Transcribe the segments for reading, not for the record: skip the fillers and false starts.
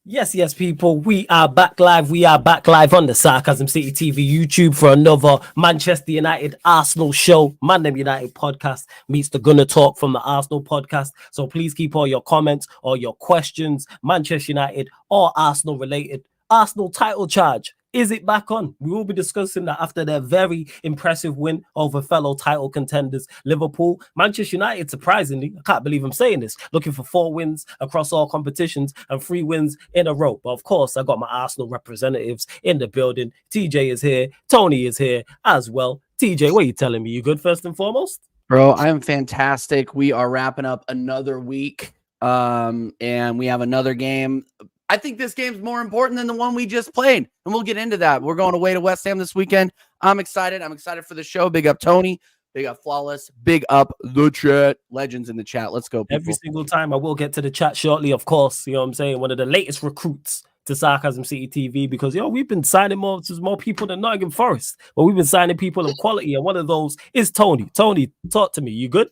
Yes, people. We are back live. We are back live on the Sarcasm City TV YouTube for another Manchester United Arsenal show. Man United podcast meets the Gunner Talk from the Arsenal podcast. So please keep all your comments or your questions, Manchester United or Arsenal related. Arsenal title charge. Is it back on? We will be discussing that after their very impressive win over fellow title contenders Liverpool. Manchester United, surprisingly, I can't believe I'm saying this, looking for 4 wins across all competitions and 3 wins in a row. But of course, I got my Arsenal representatives in the building. TJ is here. Tony is here as well. TJ, what are you telling me? You good first and foremost? Bro, I am fantastic. We are wrapping up another week, and we have another game. I think this game's more important than the one we just played, and we'll get into that. We're going away to West Ham this weekend. I'm excited. I'm excited for the show. Big up Tony. Big up Flawless. Big up the chat. Legends in the chat. Let's go, people. Every single time. I will get to the chat shortly, of course. You know what I'm saying? One of the latest recruits to Sarcasm City TV because, we've been signing more people than Nottingham Forest, but we've been signing people of quality, and one of those is Tony. Tony, talk to me. You good?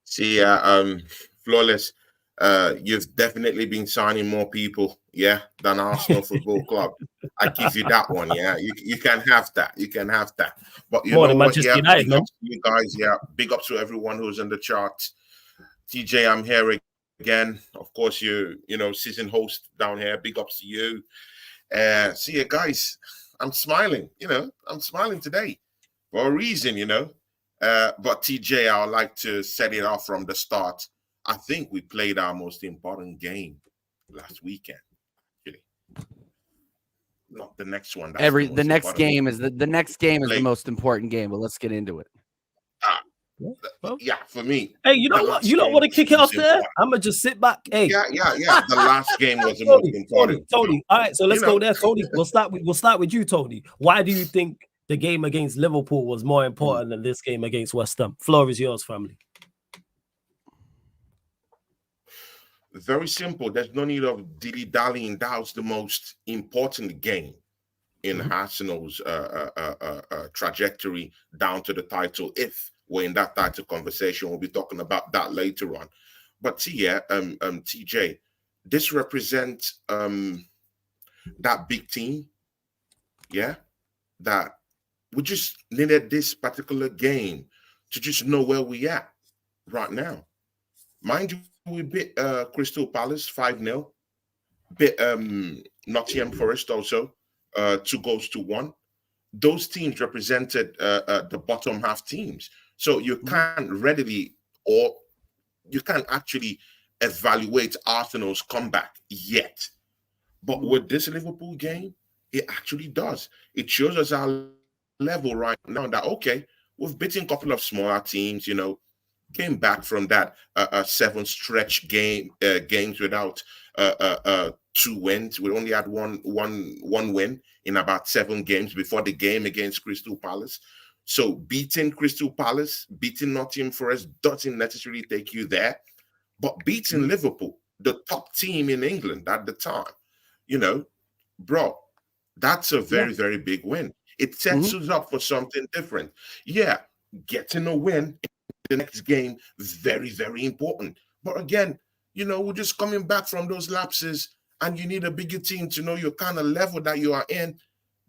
See, Flawless, you've definitely been signing more people, than Arsenal Football Club. I give you that one, You can have that. You can have that. But you more know than what? Manchester United, big up to you guys. Big up to everyone who's in the chart. TJ, I'm here again. Of course, you season host down here. Big ups to you. See you guys. I'm smiling. I'm smiling today for a reason. But TJ, I would like to set it off from the start. I think we played our most important game last weekend. Really, not the next one. The next game is the most important game. But let's get into it. For me. Hey, you know what? You don't want to kick it off there? I'm gonna just sit back. Hey, The last game was the most important. Tony. All right, so let's go there, Tony. We'll start with you, Tony. Why do you think the game against Liverpool was more important than this game against West Ham? Floor is yours, family. Very simple. There's no need of dilly-dallying. That was the most important game in Arsenal's trajectory down to the title. If we're in that title conversation, we'll be talking about that later on. But TJ, this represents that big team, that we just needed this particular game to just know where we at right now. Mind you, we bit Crystal Palace 5-0, bit Nottingham Forest also 2-1. Those teams represented the bottom half teams. So you can't actually evaluate Arsenal's comeback yet. But with this Liverpool game, it actually does. It shows us our level right now that, okay, we've beaten a couple of smaller teams, came back from that 7 stretch games without 2 wins. We only had one win in about 7 games before the game against Crystal Palace. So beating Crystal Palace, beating Nottingham Forest doesn't necessarily take you there. But beating Liverpool, the top team in England at the time, bro, that's a very, very big win. It sets us up for something different. Getting a win the next game, very, very important. But again, we're just coming back from those lapses, and you need a bigger team to know your kind of level that you are in.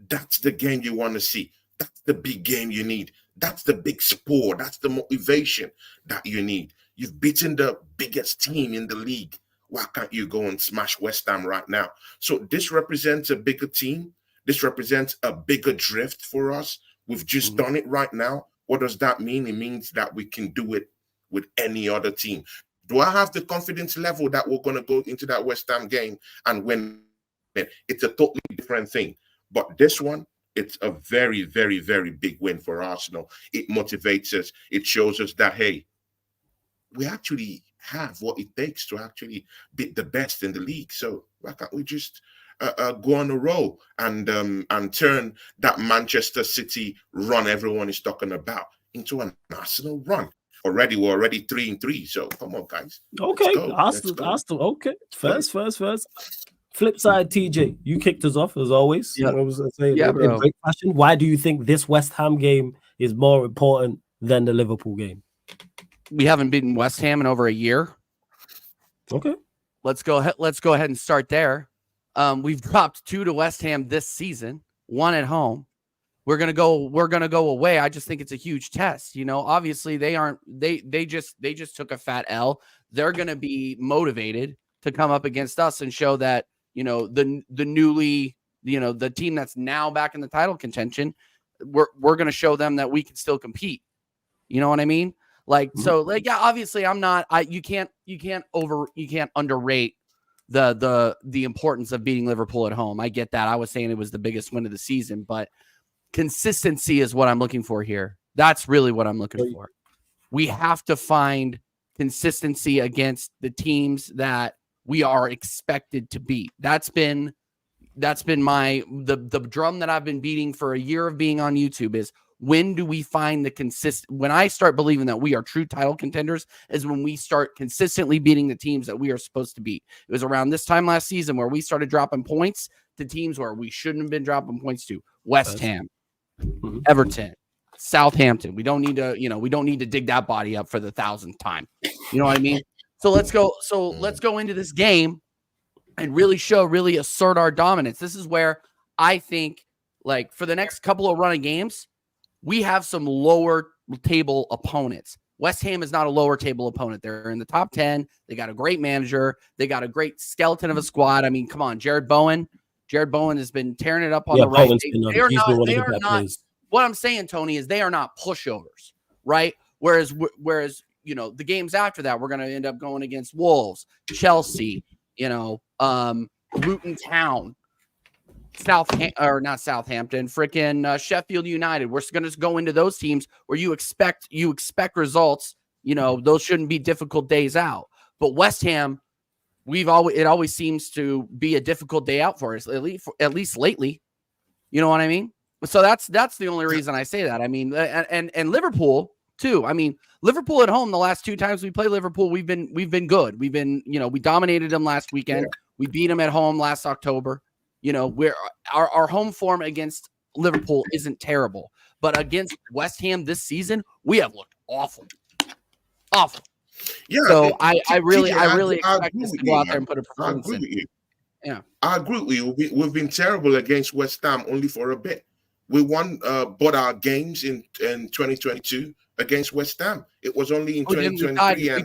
That's the game you want to see. That's the big game you need. That's the big spore. That's the motivation that you need. You've beaten the biggest team in the league. Why can't you go and smash West Ham right now? So this represents a bigger team. This represents a bigger drift for us. We've just done it right now. What does that mean? It means that we can do it with any other team. Do I have the confidence level that we're going to go into that West Ham game and win it? It's a totally different thing. But this one, it's a very, very, very big win for Arsenal. It motivates us. It shows us that, hey, we actually have what it takes to actually beat the best in the league. So why can't we just go on a roll and turn that Manchester City run everyone is talking about into an Arsenal run? We're already 3-3. So come on, guys. Okay, Arsenal. Okay, first. Flip side, TJ, you kicked us off as always. Yeah, in great fashion. Why do you think this West Ham game is more important than the Liverpool game? We haven't beaten West Ham in over a year. Okay. let's go ahead and start there. We've dropped 2 to West Ham this season, 1 at home. We're gonna go away. I just think it's a huge test. Obviously they just took a fat L. They're gonna be motivated to come up against us and show that, the newly, the team that's now back in the title contention, we're gonna show them that we can still compete. You know what I mean? Obviously you can't underrate the importance of beating Liverpool at home. I get that. I was saying it was the biggest win of the season, but consistency is what I'm looking for here. That's really what I'm looking for. We have to find consistency against the teams that we are expected to beat. That's been the drum that I've been beating for a year of being on YouTube is, when do we find when I start believing that we are true title contenders is when we start consistently beating the teams that we are supposed to beat. It was around this time last season where we started dropping points to teams where we shouldn't have been dropping points to. West Ham, Everton, Southampton. We don't need to dig that body up for the 1,000th time. You know what I mean? So let's go into this game and really assert our dominance. This is where I think, for the next couple of running games, we have some lower table opponents. West Ham is not a lower table opponent. They're in the top 10. They got a great manager. They got a great skeleton of a squad. I mean, come on, Jared Bowen has been tearing it up on the right. They are not. What I'm saying, Tony, is they are not pushovers, right? Whereas the games after that, we're going to end up going against Wolves, Chelsea, Luton Town, not Southampton, freaking Sheffield United. We're going to go into those teams where you expect results. Those shouldn't be difficult days out. But West Ham, it always seems to be a difficult day out for us, at least lately. You know what I mean? So that's the only reason I say that. I mean, and Liverpool too. I mean, Liverpool at home, the last 2 times we play Liverpool, we've been good. We've been, we dominated them last weekend. Yeah. We beat them at home last October. Our home form against Liverpool isn't terrible, but against West Ham this season, we have looked awful. Yeah. So I really expect us to go out there and put a performance in. Yeah, I agree with you. We've been terrible against West Ham only for a bit. We won both our games in 2022 against West Ham. It was only in 2023.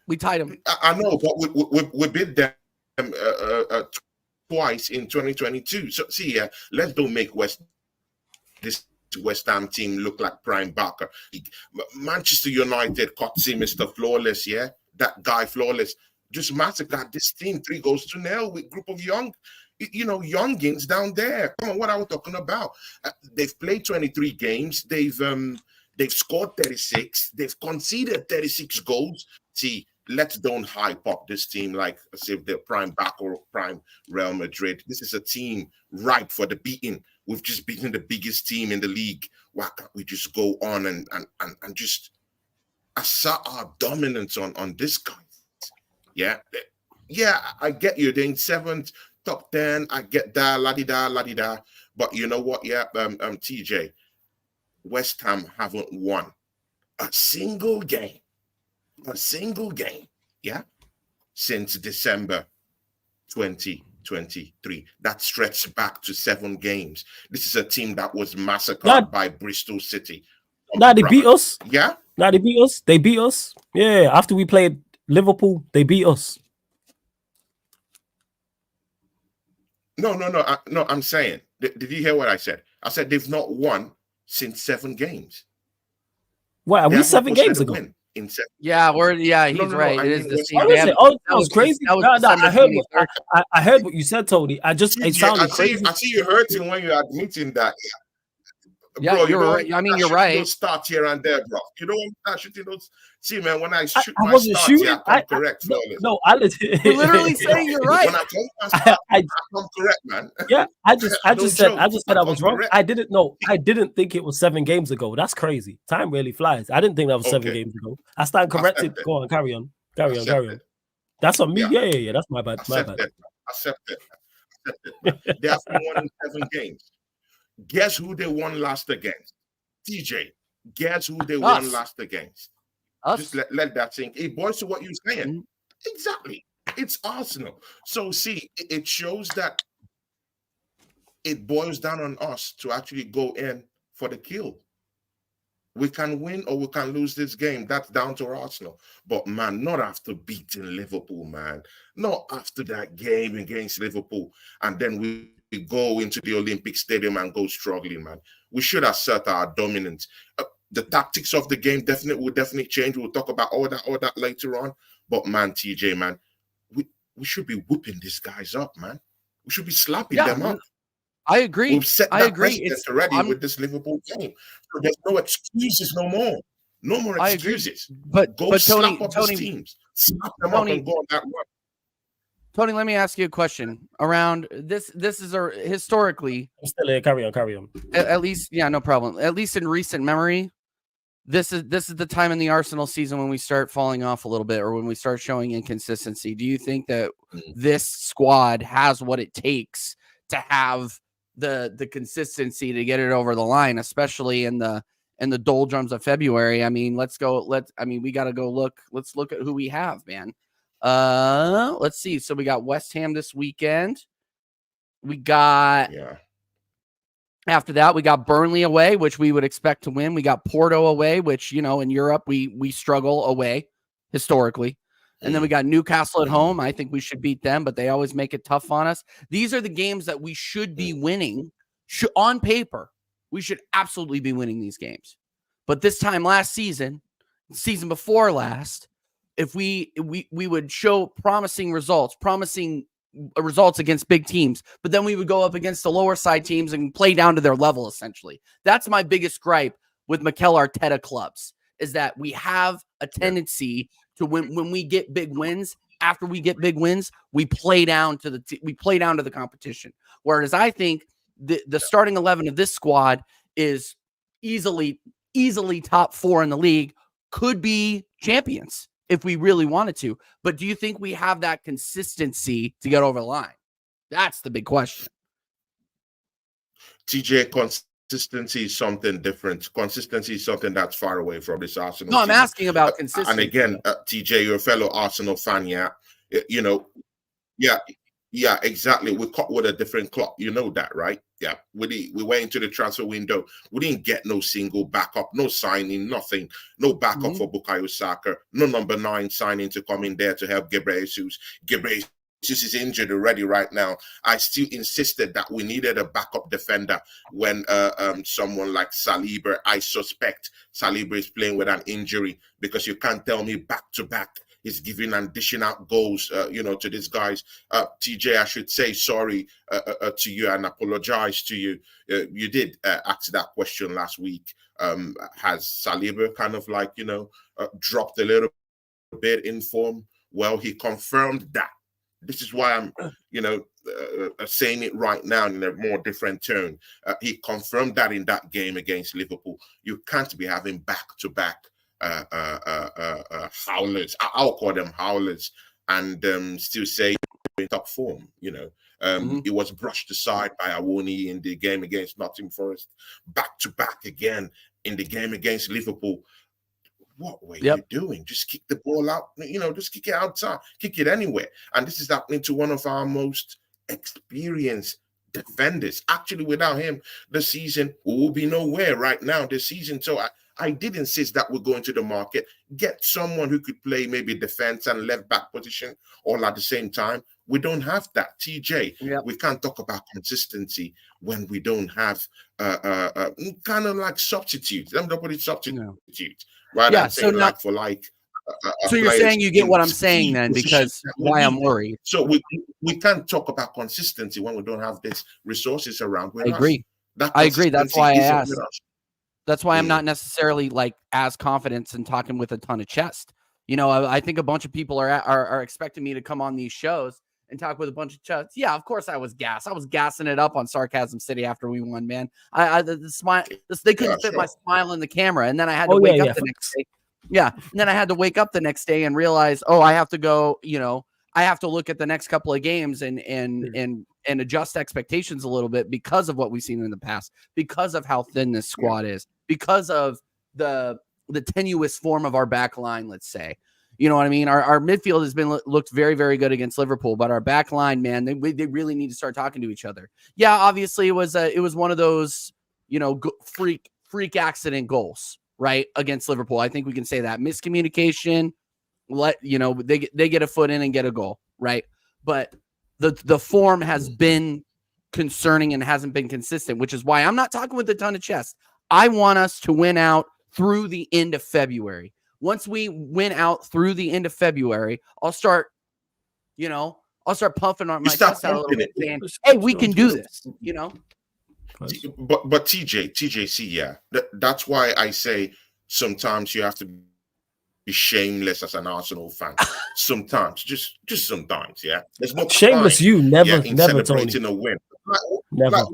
We tied them. I know, but we beat them twice in 2022. So see, let's don't make this West Ham team look like prime Barker. Manchester United caught Mr. Flawless, yeah? That guy Flawless just massacred this team 3-0 with group of youngins down there. Come on, what are we talking about? They've played 23 games. They've scored 36. They've conceded 36 goals. See, let's don't hype up this team like as if they're prime Barca or prime Real Madrid. This is a team ripe for the beating. We've just beaten the biggest team in the league. Why can't we just go on and just assert our dominance on this guy? Yeah, I get you. They're in 7th, top 10. I get that, la-di-da. But you know what? Yeah, TJ, West Ham haven't won a single game, yeah, since December 2023. That stretched back to 7 games. This is a team that was massacred by Bristol City. They beat us. Yeah? They beat us. They beat us. Yeah, after we played Liverpool, they beat us. No. I'm saying, did you hear what I said? I said they've not won since 7 games. What, are we 7 games ago? He's right. It is the same. That was crazy. I heard what you said, Tony. It sounded crazy. I see you hurting when you're admitting that. Yeah, bro, you're right. I mean, you're right. Those start here and there, bro. You know when I'm shooting those. See, man, when I shoot I wasn't shooting. Here, I come correct. You're literally saying you're right. When I tell you I start, I come correct, man. Yeah, I just said I was wrong. Correct. I didn't know. I didn't think it was 7 games ago. That's crazy. Time really flies. I didn't think that was 7 games ago. I stand corrected. Go on, carry on. That's on me. Yeah. That's my bad. Accept it. They have won in 7 games. Guess who they won last against? TJ. Guess who they won last against? Us. Just let that sink. Hey, boys, to what you're saying. Exactly. It's Arsenal. So see, it shows that it boils down on us to actually go in for the kill. We can win or we can lose this game. That's down to Arsenal. But man, not after beating Liverpool, man. Not after that game against Liverpool. And then we go into the Olympic Stadium and go struggling, man. We should assert our dominance. The tactics of the game will definitely change. We'll talk about all that later on. But man, TJ, man, we should be whooping these guys up, man. We should be slapping them up. I agree. We've set that precedent already with this Liverpool game. So there's no excuses no more. No more excuses. But slap up these teams. Slap them up and go on that run. Tony, let me ask you a question around this. This is historically. I'm still here. Carry on. At least, yeah, no problem. At least in recent memory, this is the time in the Arsenal season when we start falling off a little bit, or when we start showing inconsistency. Do you think that this squad has what it takes to have the consistency to get it over the line, especially in the doldrums of February? I mean, we got to go look. Let's look at who we have, man. Let's see. So we got West Ham this weekend. We got after that, we got Burnley away, which we would expect to win. We got Porto away, which, you know, in Europe we struggle away historically. And then we got Newcastle at home. I think we should beat them, but they always make it tough on us. These are the games that we should be winning. On paper, we should absolutely be winning these games. But this time last season before last, if we would show promising results against big teams, but then we would go up against the lower side teams and play down to their level, essentially. That's my biggest gripe with Mikel Arteta clubs, is that we have a tendency to when we get big wins. After we get big wins, we play down to the competition. Whereas I think the starting 11 of this squad is easily top 4 in the league, could be champions if we really wanted to. But do you think we have that consistency to get over the line? That's the big question. TJ, consistency is something different. Consistency is something that's far away from this Arsenal. No, I'm asking about consistency. And again, TJ, you're a fellow Arsenal fan, yeah. You know, yeah, exactly. We caught with a different clock. You know that, right? Yeah. We went into the transfer window. We didn't get no single backup, no signing, nothing. No backup for Bukayo Saka. No number 9 signing to come in there to help Gabriel Jesus. Gabriel Jesus is injured already right now. I still insisted that we needed a backup defender when someone like Saliba, I suspect Saliba is playing with an injury, because you can't tell me back-to-back is giving and dishing out goals, to these guys. TJ, I should say sorry to you and apologize to you. You did ask that question last week. Has Saliba kind of like, dropped a little bit in form? Well, he confirmed that. This is why I'm, saying it right now in a more different tone. He confirmed that in that game against Liverpool. You can't be having back-to-back howlers. I'll call them howlers, and still say in top form. It was brushed aside by Awoni in the game against Nottingham Forest. Back to back again in the game against Liverpool. What were you doing? Just kick the ball out. Just kick it outside. Kick it anywhere. And this is happening to one of our most experienced defenders. Actually, without him, the season will be nowhere right now this season. So I did insist that we go into the market, get someone who could play maybe defense and left back position all at the same time. We don't have that, TJ. We can't talk about consistency when we don't have kind of like substitutes. I'm not putting substitutes, right? Yeah. I'm saying so like for like. So you're saying you get what I'm saying then, because why I'm worried. So we can't talk about consistency when we don't have these resources around. I agree. I agree. That's why I asked. That's why I'm not necessarily like as confident in talking with a ton of chest. I think a bunch of people are expecting me to come on these shows and talk with a bunch of chest. Yeah, of course I was gassed. I was gassing it up on Sarcasm City after we won, man. The smile, they couldn't fit my smile in the camera, and then I had to wake up the next day. Yeah, and then I had to wake up the next day and realize, I have to go. I have to look at the next couple of games and adjust expectations a little bit because of what we've seen in the past, because of how thin this squad is, because of the tenuous form of our back line, let's say. You know what I mean? Our midfield has been looked very, very good against Liverpool, but our back line, man, they really need to start talking to each other. Yeah, obviously it was one of those, freak accident goals, right, against Liverpool. I think we can say that miscommunication. They get a foot in and get a goal, right? But the form has been concerning and hasn't been consistent, which is why I'm not talking with a ton of chest. I want us to win out through the end of February. Once we win out through the end of February, I'll start puffing on my chest out a little bit, saying, "Hey, we can do this." But TJC, yeah, that's why I say sometimes you have to be shameless as an Arsenal fan. Sometimes, just sometimes, yeah. There's no shameless. crime, You never, in never, celebrating Tony. a win. Never. Like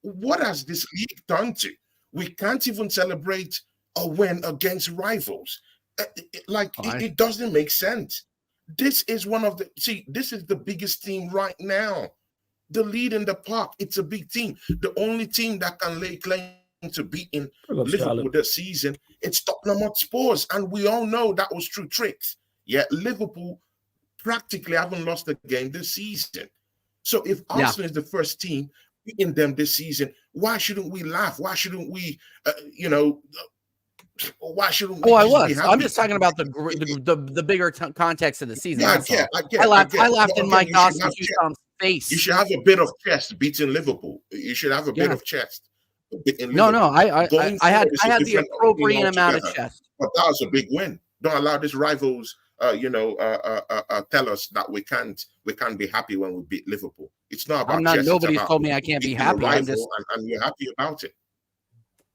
what has this league done to? We can't even celebrate a win against rivals. It doesn't make sense. This is this is the biggest team right now. The lead in the park, it's a big team. The only team that can lay claim to beating Liverpool this season, it's Tottenham Hotspurs, and we all know that was through tricks. Yet Liverpool practically haven't lost a game this season. So if Arsenal is the first team beating them this season, why shouldn't we laugh? Why shouldn't we, why shouldn't we? I'm just talking about the bigger context of the season. I laughed in Mike Dawson's face. You should have a bit of chest beating Liverpool. You should have a bit of chest. No, I had the appropriate amount of chest. But that was a big win. Don't allow these rivals, tell us that we can't be happy when we beat Liverpool. It's not about chest. Nobody's told me I can't be happy. And you're happy about it.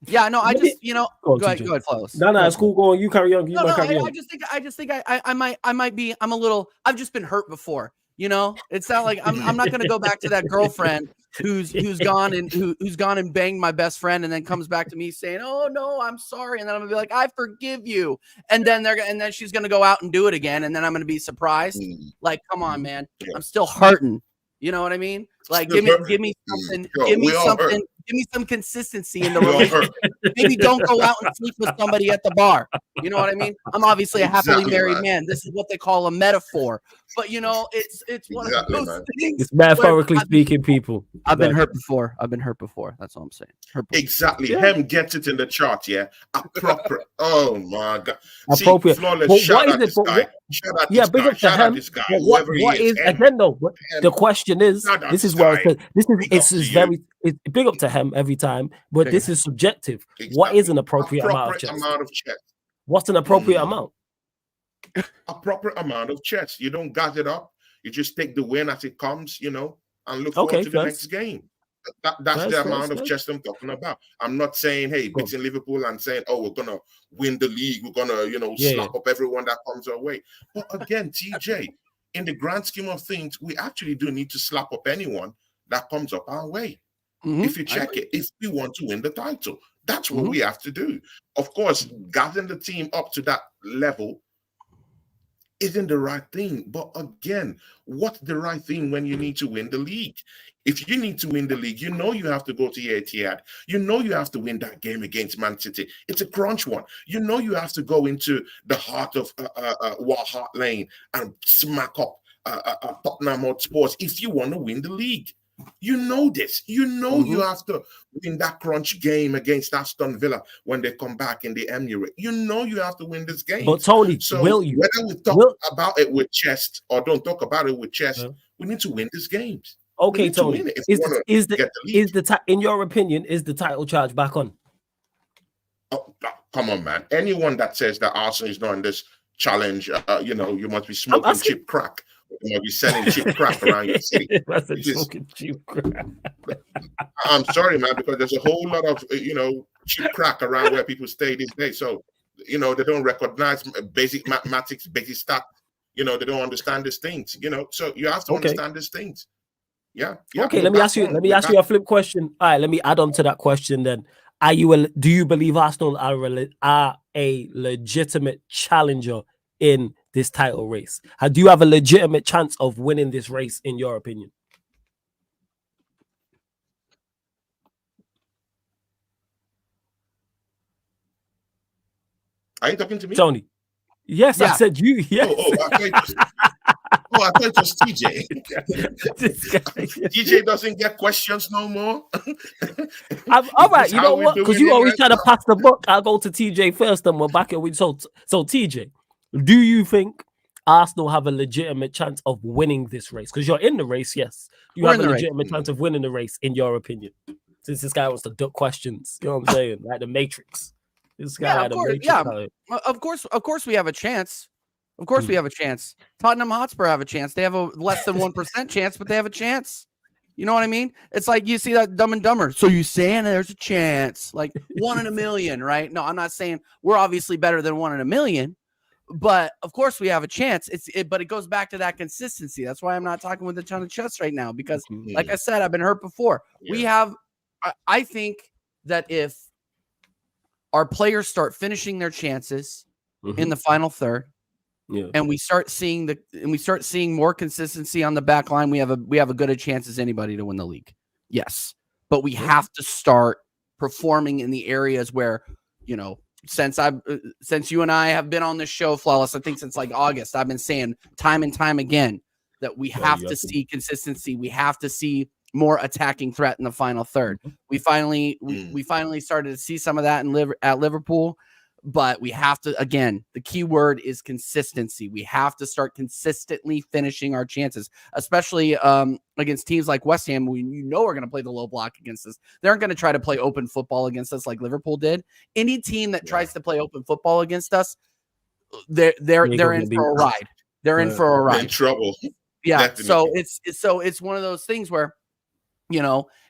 Yeah, no, I just, go ahead, Flawless. No, it's cool. Go on. You carry on. I just think I might be. I've just been hurt before. It's not like I'm not going to go back to that girlfriend who's gone and banged my best friend and then comes back to me saying, "Oh no, I'm sorry," and then I'm gonna be like, "I forgive you," and then she's gonna go out and do it again, and then I'm gonna be surprised. Like, come on, man, I'm still hurting. You know what I mean? Like, give me something. Give me some consistency in the relationship. Maybe don't go out and sleep with somebody at the bar. You know what I mean? I'm obviously a happily married man. This is what they call a metaphor. But it's one of those things. It's metaphorically speaking, people. I've been hurt before. That's all I'm saying. Exactly. Yeah. Hem gets it in the chart, yeah. Appropriate. Oh my God. Appropriate. See, Flawless, shout out this guy. Big up to him. What is again though? The question is, this is where it's very big up to him every time, but this is subjective. Exactly. What is an appropriate amount of chest? What's an appropriate amount? Appropriate amount of chest. You don't gas it up. You just take the win as it comes, and look forward to the next game. That's the amount of chest I'm talking about. I'm not saying, hey, beating Liverpool and saying, oh, we're gonna win the league. We're gonna, slap up everyone that comes our way. But again, TJ, in the grand scheme of things, we actually do need to slap up anyone that comes up our way. Mm-hmm. If you check it, if we want to win the title, that's what we have to do. Of course, gathering the team up to that level isn't the right thing. But again, what's the right thing when you need to win the league? If you need to win the league, you have to go to Etihad. You have to win that game against Man City. It's a crunch one. You have to go into the heart of Hart Lane and smack up Tottenham Hotspurs if you want to win the league. You know this. You have to win that crunch game against Aston Villa when they come back in the Emirates. You have to win this game. But Tony, so will you? Whether we talk about it with chest or don't talk about it with chest, we need to win these games. Okay, Tony. In your opinion, is the title charge back on? Oh, come on, man. Anyone that says that Arsenal is not in this challenge, you must be smoking cheap crack. You might be selling cheap crack around your city. I'm sorry, man, because there's a whole lot of cheap crack around where people stay these days. So they don't recognize basic mathematics, basic stats. They don't understand these things. So you have to understand these things. Yeah. Okay. Let me ask you a flip question. All right. Let me add on to that question then. Do you believe Arsenal are a legitimate challenger in this title race? Do you have a legitimate chance of winning this race, in your opinion? Are you talking to me, Tony? Yes, I Yeah. said you. Yes. I thought it was TJ. This guy. TJ doesn't get questions no more. All right, you know what? Because you always right try to pass the buck. I'll go to TJ first, and we're back at so TJ, do you think Arsenal have a legitimate chance of winning this race? Because you're in the race, yes. Do you We're have in a the race. legitimate chance of winning the race, in your opinion? Since this guy wants to duck questions, you know what I'm saying? Like the Matrix. This guy Yeah, like of the course. Matrix. Yeah, of course, we have a chance. Of course, we have a chance. Tottenham Hotspur have a chance. They have a less than 1% chance, but they have a chance. You know what I mean? It's like you see that Dumb and Dumber. So you saying there's a chance, like 1 in a million, right? No, I'm not saying we're obviously better than 1 in a million, but of course we have a chance. But it goes back to that consistency. That's why I'm not talking with a ton of chest right now because, like I said, I've been hurt before. Yeah. We have. I think that if our players start finishing their chances in the final third, and we start seeing more consistency on the back line, we have a good a chance as anybody to win the league. Yes, but we have to start performing in the areas where, since you and I have been on this show, Flawless, I think since like August, I've been saying time and time again that we have to see consistency. We have to see more attacking threat in the final third. We finally started to see some of that at Liverpool, but we have to, again, the key word is consistency. We have to start consistently finishing our chances, especially against teams like West Ham. We are going to play the low block against us. They aren't going to try to play open football against us like Liverpool did. Any team that tries to play open football against us, they're in for a ride. They're in for a ride. In trouble. Yeah. Definitely. So it's one of those things where,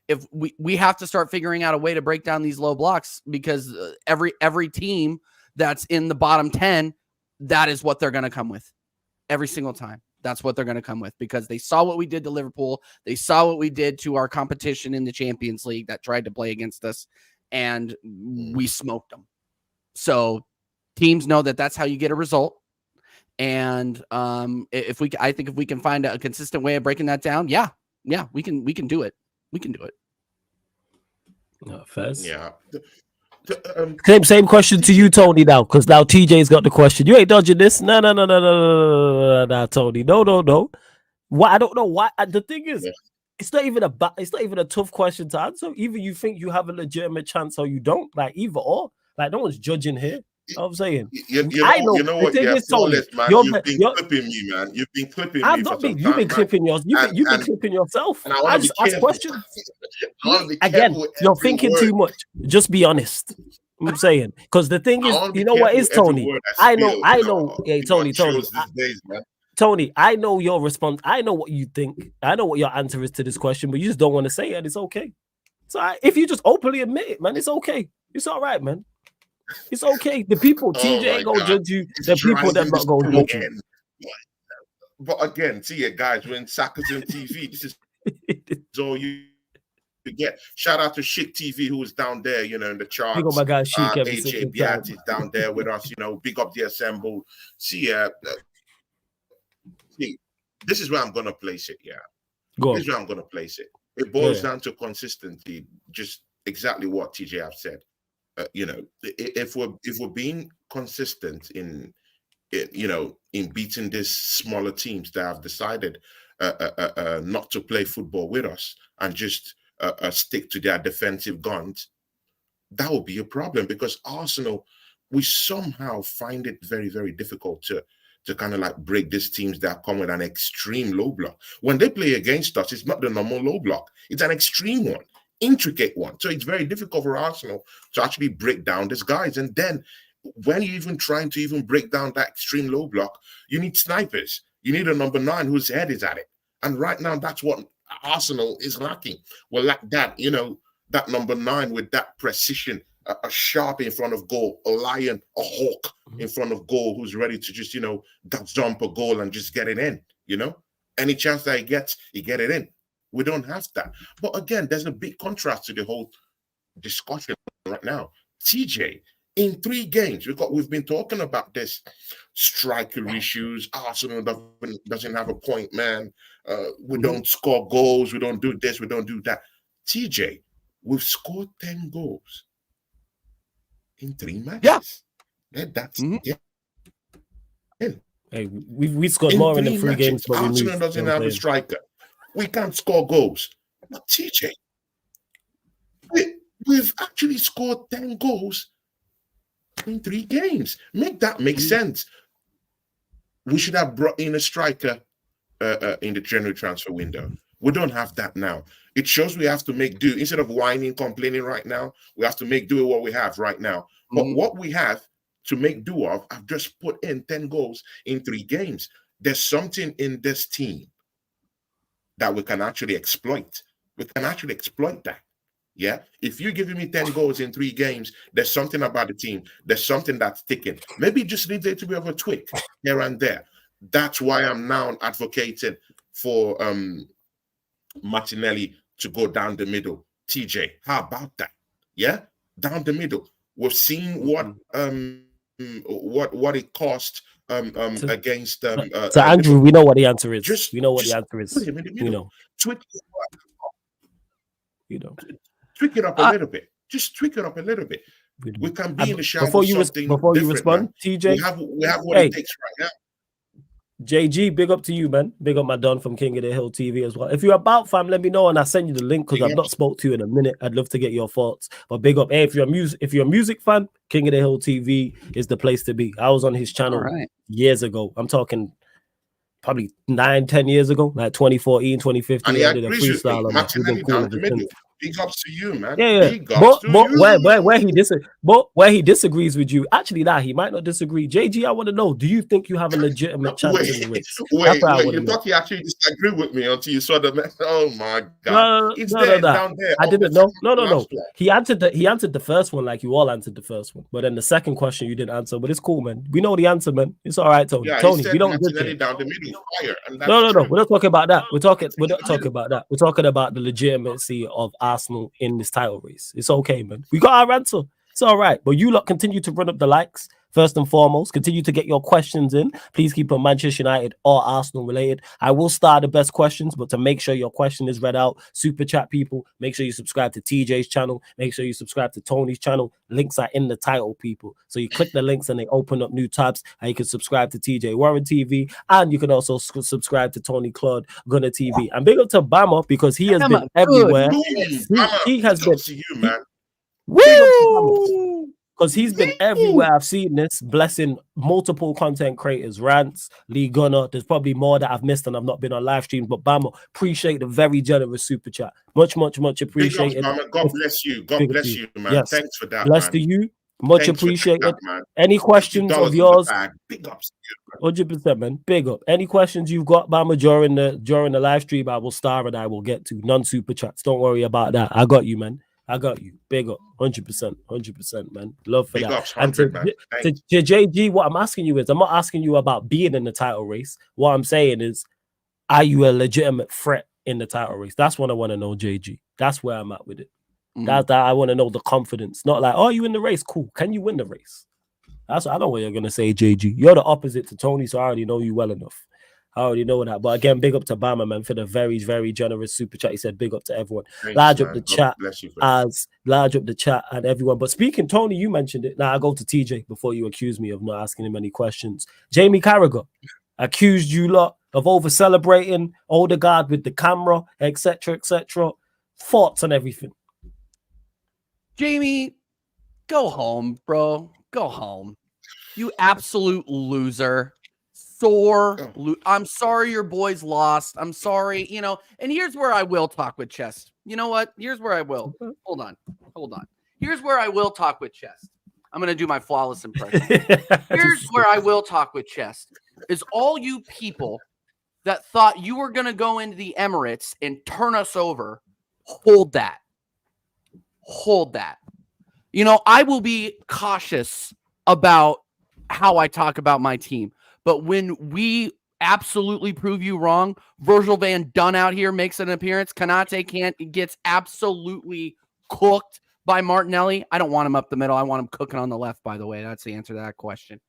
if we have to start figuring out a way to break down these low blocks, because every team that's in the bottom 10, that is what they're going to come with every single time. That's what they're going to come with because they saw what we did to Liverpool. They saw what we did to our competition in the Champions League that tried to play against us, and we smoked them. So teams know that that's how you get a result. And I think if we can find a consistent way of breaking that down, we can do it. We can do it. Fez? Yeah. Same question to you, Tony, now, because now TJ's got the question. You ain't dodging this. No, Tony. No. What? I don't know why. The thing is, it's not even a tough question to answer. Either you think you have a legitimate chance or you don't. Like either or. Like no one's judging here. You know what I'm saying? You know what? Yeah, Flawless, man. You've been clipping me, man. You've been clipping me for some time. You've been clipping yours. You've been clipping yourself. And I just ask questions. Again, you're thinking too much. Just be honest. I'm saying, because the thing is, you know what is, Tony? I know. Hey, Tony. Tony, I know your response. I know what you think. I know what your answer is to this question, but you just don't want to say it. And it's okay. So if you just openly admit it, man, it's okay. It's all right, man. It's okay. The people, TJ ain't gonna judge you. The people that not gonna judge you. But again, see it, guys. When Saka's on TV, this is all you get. Shout out to Chic TV, who was down there, in the charts. Big up my guy Chic. AJ Biat is down there with us. Big up the assembled. See, this is where I'm gonna place it. Yeah, this is where I'm gonna place it. It boils down to consistency. Just exactly what TJ have said. If we're being consistent in beating these smaller teams that have decided not to play football with us and just stick to their defensive guns, that will be a problem because Arsenal, we somehow find it very, very difficult to kind of like break these teams that come with an extreme low block. When they play against us, it's not the normal low block. It's an extreme one. Intricate one. So it's very difficult for Arsenal to actually break down these guys. And then when you're even trying to even break down that extreme low block, you need snipers. You need a number 9 whose head is at it. And right now, that's what Arsenal is lacking. Well, like that, that number 9 with that precision, a sharp in front of goal, a lion, a hawk in front of goal who's ready to just, jump a goal and just get it in, Any chance that he gets, he get it in. We don't have that. But again, there's a big contrast to the whole discussion right now. TJ, in 3 games, we've been talking about this striker issues. Arsenal doesn't have a point, man. We don't score goals. We don't do this. We don't do that. TJ, we've scored 10 goals in 3 matches. Yeah. Hey, we scored In more in the 3 three games, matches, but we Arsenal moved. doesn't You know what have I'm a saying? striker. We can't score goals. But TJ, we've actually scored 10 goals in 3 games. Make that make sense. We should have brought in a striker in the January transfer window. We don't have that now. It shows we have to make do. Instead of whining, complaining right now, we have to make do with what we have right now. But what we have to make do of, I've just put in 10 goals in 3 games. There's something in this team that we can actually exploit. We can actually exploit that. Yeah. If you're giving me 10 goals in 3 games, there's something about the team. There's something that's ticking. Maybe it just needs to be of a tweak here and there. That's why I'm now advocating for Martinelli to go down the middle. TJ, how about that? Yeah, down the middle. We've seen what it cost against So Andrew, Liverpool. we know what the answer is. Just We know what the just answer is. put him in the We middle. know. Tweak You know. it up a little bit. Just tweak it up a little bit. We know. We can be in the shower Before with you something before you different, respond, man. TJ. We have what Hey, it takes right now. JG, big up to you, man. Big up my Don from King of the Hill TV as well. If you're about, fam, let me know and I'll send you the link because Big I've not ups. spoke to you in a minute. I'd love to get your thoughts. But big up. Hey, if you're a music fan, King of the Hill TV is the place to be. I was on his channel years ago. I'm talking probably 9-10 years ago, like 2014, And 2015. he I did a agrees with me. freestyle on that. We've been Martinelli cool down ever the middle. since. Big ups to you, man. Yeah. Big ups to But you. where he disagrees with you, actually, he might not disagree. JG, I want to know: do you think you have a legitimate chance in the race? Wait. I want You to know. thought he actually disagreed with me until you saw the. Oh my God! No. Down there. I didn't know. No. Floor. He answered the first one like you all answered the first one, but then the second question you didn't answer. But it's cool, man. We know the answer, man. It's all right, Tony. Yeah, Tony, he said we don't Martinelli judge down the middle, fire, and that's No. true. We're not talking about that. We're not talking about that. We're talking about the legitimacy of Arsenal in this title race. It's okay, man. We got our answer. It's all right. But you lot continue to run up the likes. First and foremost, continue to get your questions in. Please keep them Manchester United or Arsenal related. I will start the best questions, but to make sure your question is read out, super chat people, make sure you subscribe to TJ's channel. Make sure you subscribe to Tony's channel. Links are in the title, people. So you click the links and they open up new tabs, and you can subscribe to TJ Warren TV, and you can also subscribe to Tony Claude Gunner TV. And big up to Bama because he has been everywhere. He has been. To you, man. Woo! Because he's been everywhere. I've seen this, blessing multiple content creators, rants, Lee Gunner. There's probably more that I've missed and I've not been on live streams. But Bama, appreciate the very generous super chat. Much appreciated. God bless you. God bless you, man. Yes. Thanks for that. Bless to you. Much Thanks appreciated. that, man. Any questions of yours? Big ups to you, 100%, man. Big up. Any questions you've got, Bama, during the live stream, I will star and I will get to. Non super chats. Don't worry about that. I got you, man. I got you. Big up. 100%, man. Love for big that. Ups, 100, man. To JG, what I'm asking you is, I'm not asking you about being in the title race. What I'm saying is, are you a legitimate threat in the title race? That's what I want to know, JG. That's where I'm at with it. That I want to know the confidence. Not like, oh, you in the race? Cool. Can you win the race? I know what you're going to say, JG. You're the opposite to Tony, so I already know you well enough. I already know that. But again, big up to Bama, man, for the very, very generous super chat. He said big up to everyone. Large up the chat and everyone. But speaking, Tony, you mentioned it. Now I go to TJ before you accuse me of not asking him any questions. Jamie Carragher accused you lot of over celebrating Odegaard with the camera, etc. Thoughts on everything? Jamie, go home, bro. Go home. You absolute loser. I'm sorry your boys lost. I'm sorry, and here's where I will talk with Chest. You know what? Here's where I will. Hold on. Here's where I will talk with Chest. I'm going to do my flawless impression. Here's where I will talk with Chest. Is all you people that thought you were going to go into the Emirates and turn us over, hold that. I will be cautious about how I talk about my team. But when we absolutely prove you wrong, Virgil van Dun out here makes an appearance. Kanate gets absolutely cooked by Martinelli. I don't want him up the middle. I want him cooking on the left, by the way. That's the answer to that question.